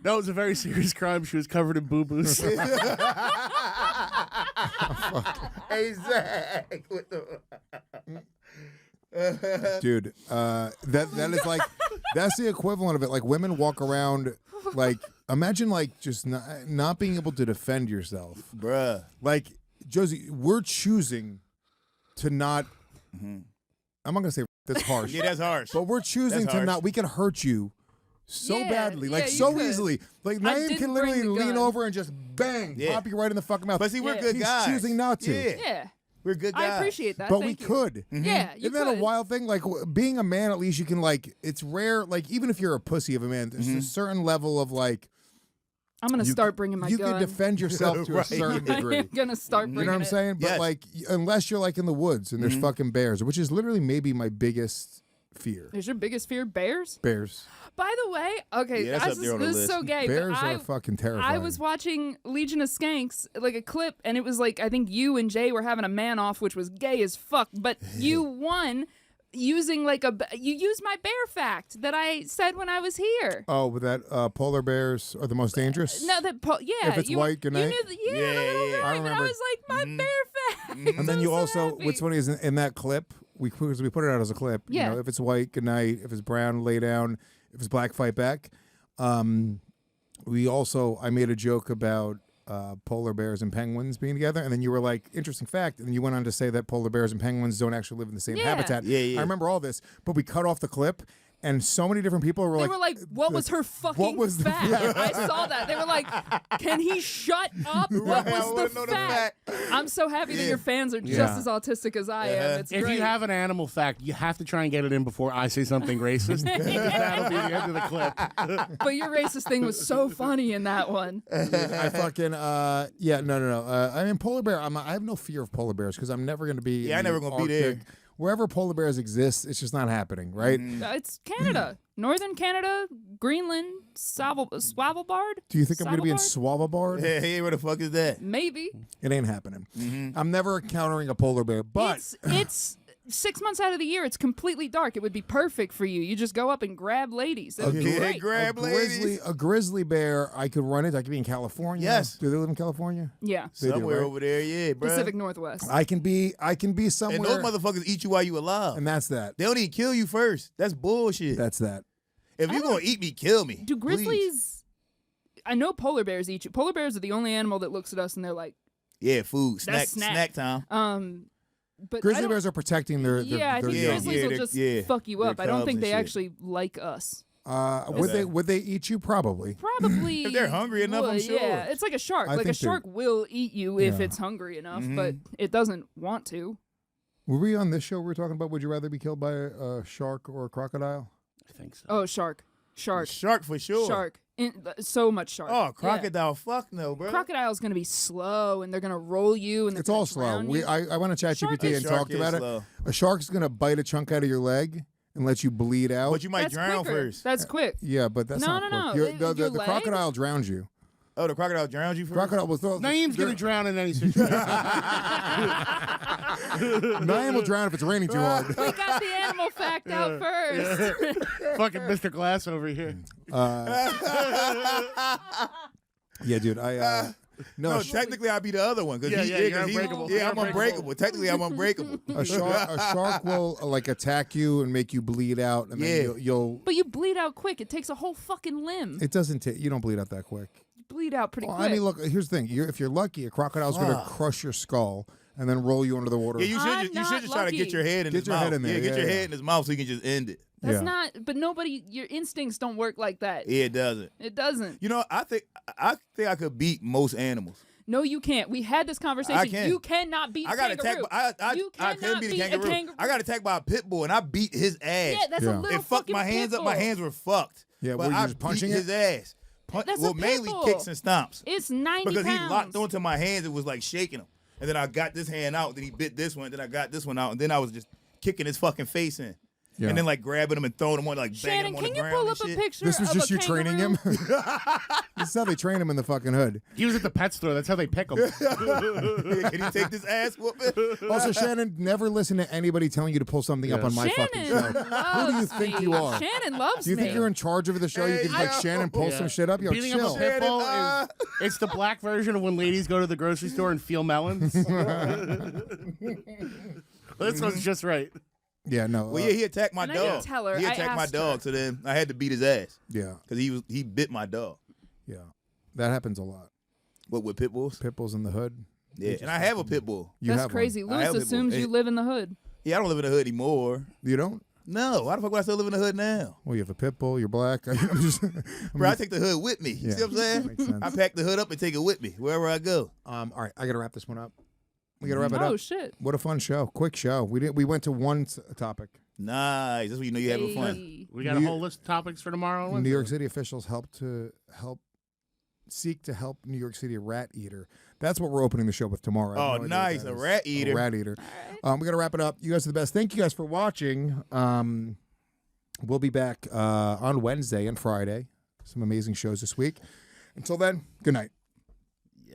That was a very serious crime. She was covered in boo-boos. Hey, Zach. What the... Dude, that is like that's the equivalent of it. Like women walk around like imagine like just not being able to defend yourself. Bruh. Like Josie, we're choosing to not. I'm not gonna say that's harsh. Yeah, that's harsh. But we're choosing That's to harsh. not. We can hurt you so Yeah, badly, like yeah, you so could. easily. Like Naeem didn't can bring literally the lean gun. over and just bang, Yeah. pop you right in the fucking mouth. But see, we're Yeah. good He's guys. choosing not to. Yeah. Yeah. We're good guys. I appreciate that. But we Thank you. could. Yeah, you Isn't that a could. wild thing? Like being a man, at least you can like. It's rare. Like even if you're a pussy of a man, there's a certain level of like I'm gonna start bringing my you gun. can defend yourself to Right. a certain degree. I'm gonna start You bringing know what I'm it. saying? But Yes. like, unless you're like in the woods and there's fucking bears, which is literally maybe my biggest fear. Is your biggest fear bears? Bears. By the way, okay, Yeah, that's this up there on the is so list. gay. Bears but are fucking terrifying. I was watching Legion of Skanks, like a clip, and it was like I think you and Jay were having a man off, which was gay as fuck. But you won using like you used my bear fact that I said when I was here. Oh, with that polar bears are the most dangerous. No, yeah. If it's white, good night? You knew Yeah, the little yeah. rhyme, I and I remember. was like, my bear fact. And then I'm you so also, happy. what's funny is in that clip, because we put it out as a clip. Yeah. You know, if it's white, good night. If it's brown, lay down. If it's black, fight back. I made a joke about polar bears and penguins being together, and then you were like, interesting fact, and then you went on to say that polar bears and penguins don't actually live in the same Yeah. habitat. Yeah, yeah. I remember all this, but we cut off the clip, and so many different people were They like, were like, what was her fucking was the fact? fact? I saw that. They were like, can he shut up? What Right, I was wanna the know the fact? I'm so happy that your fans are just Yeah. as autistic as I am. It's If great. you have an animal fact, you have to try and get it in before I say something racist. That'll be the end of the clip. But your racist thing was so funny in that one. I fucking no. I mean, polar bear. I have no fear of polar bears because I'm never going to be. Yeah, in I the never gonna be there. Arctic. Wherever polar bears exist, it's just not happening, right? It's Canada. Northern Canada, Greenland, Svalbard. Do you think I'm going to be in Svalbard? Svalbard? Hey, where the fuck is that? Maybe. It ain't happening. I'm never encountering a polar bear, but It's 6 months out of the year. It's completely dark. It would be perfect for you. You just go up and grab ladies. It would be Yeah, great. grab ladies. a grizzly bear, I could run it. I could be in California. Yes. Do they live in California? Yeah. They do, Somewhere right? over there, yeah, bro. Pacific Northwest. I can be somewhere. And those motherfuckers eat you while you alive. and that's that. They don't even kill you first. That's bullshit. That's that. If you gonna eat me, kill me. Do please. grizzlies? I know polar bears eat you. Polar bears are the only animal that looks at us and they're like, Yeah, food. That's Snack time. But I Grizzly don't- bears are protecting their Yeah, I think Yeah, grizzlies yeah, will they're- just yeah. fuck you They're up. I don't cubs think and they shit. actually like us. Would they eat you? Probably. Probably. If they're hungry enough, I'm would, sure. Yeah, it's like a shark. I Like a think they're- shark will eat you if Yeah. it's hungry enough, but it doesn't want to. Were we on this show? We were talking about would you rather be killed by a shark or a crocodile? I think so. Oh, shark. Shark for sure. Shark. So much shark. Oh, Yeah. crocodile. Fuck no, bro. Crocodile's gonna be slow, and they're gonna roll you, and they're It's all gonna slow. drown you. I went to Shark ChatGPT is- and Shark talked is about slow. it. A shark's gonna bite a chunk out of your leg, and let you bleed out. But you might That's drown quicker. first. That's quick. Yeah, but that's No, not no, quick. no. You're- Your the leg? crocodile drowns you. Oh, the crocodile drowned you first? Crocodile was Naeem's gonna drown in any situation. Naeem will drown if it's raining too hard. We got the animal fact out first. Fucking Mr. Glass over here. Yeah, dude. No, technically I'd be the other one. Yeah, you're unbreakable. Yeah, You're I'm unbreakable. Technically, I'm unbreakable. a shark will like attack you and make you bleed out, and Yeah. then you'll. But you bleed out quick. It takes a whole fucking limb. It doesn't take. You don't bleed out that quick. You bleed out pretty Well, quick. I mean, look. Here's the thing. If you're lucky, a crocodile's going to crush your skull and then roll you under the water. Yeah, you I'm should not just try to get lucky. your head in Get his your mouth. head in there, Yeah, get yeah, your yeah. head in his mouth so you can just end it. That's Yeah. not. But nobody. Your instincts don't work like that. Yeah, it doesn't. It doesn't. You know, I think I could beat most animals. No, you can't. We had this conversation. I can. You cannot beat I a got attacked. kangaroo. You I couldn't cannot beat a beat kangaroo. I got attacked by a pit bull and I beat his ass. Yeah, that's a Yeah. little It fucked fucking my hands pit up. My bull. hands were fucked. Yeah, but were you I just punching beat it? his ass. That's a well, pit mainly bull. kicks and stomps. It's 90 Because pounds. he locked onto my hands. It was like shaking him. And then I got this hand out. Then he bit this one. Then I got this one out. And then I was just kicking his fucking face in. Yeah. And then like grabbing him and throwing him on, like banging Shannon, him on can the you ground pull and up a shit. picture This was of just a you training him. kangaroo? This is how they train him in the fucking hood. He was at the pet store. That's how they pick him. Yeah, can he take this ass whooping? Also, Shannon, never listen to anybody telling you to pull something up on my fucking show. Shannon Who do you loves think me. you are? Shannon loves Do you me. think you're in charge of the show? You Hey, can like yo. Shannon pull some shit up. Yo, Beating up chill. a pit bull Shannon, it's the black version of when ladies go to the grocery store and feel melons. This one's just right. Yeah, no. Well, yeah, he attacked my And I didn't dog. tell her. He I attacked my asked dog, her. so then I had to beat his ass yeah, because he bit my dog. yeah. That happens a lot. What, with pit bulls? Pit bulls in the hood. Yeah, and I have a pit bull. You That's have crazy. I have Lewis a pit bull. assumes you Hey. live in the hood. Yeah, I don't live in the hood anymore. One. You don't? No, why the fuck would I still live in the hood now? Well, you have a pit bull. You're black. I'm just. Bro, I take the hood with me. You Yeah, see what I'm saying? makes sense. I pack the hood up and take it with me wherever I go. All right, I gotta wrap this one up. We gotta wrap it Oh up. shit. What a fun show! Quick show. We went to one topic. Nice. That's when you know you're having fun. Hey. We got a whole list of topics for tomorrow. on New York Wednesday. City officials seek to help New York City a rat eater. That's what we're opening the show with tomorrow. I have Oh, no idea what nice. that A is. rat eater. A rat eater. We got to wrap it up. You guys are the best. Thank you guys for watching. We'll be back on Wednesday and Friday. Some amazing shows this week. Until then, good night.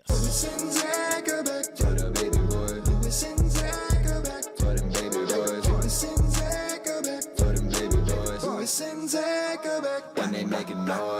Listen, Zac, go back to the baby boy. Listen, Zac, go back to them baby boys. Listen, Zac, go back to them baby boys. Listen, Zac, go back when they making noise.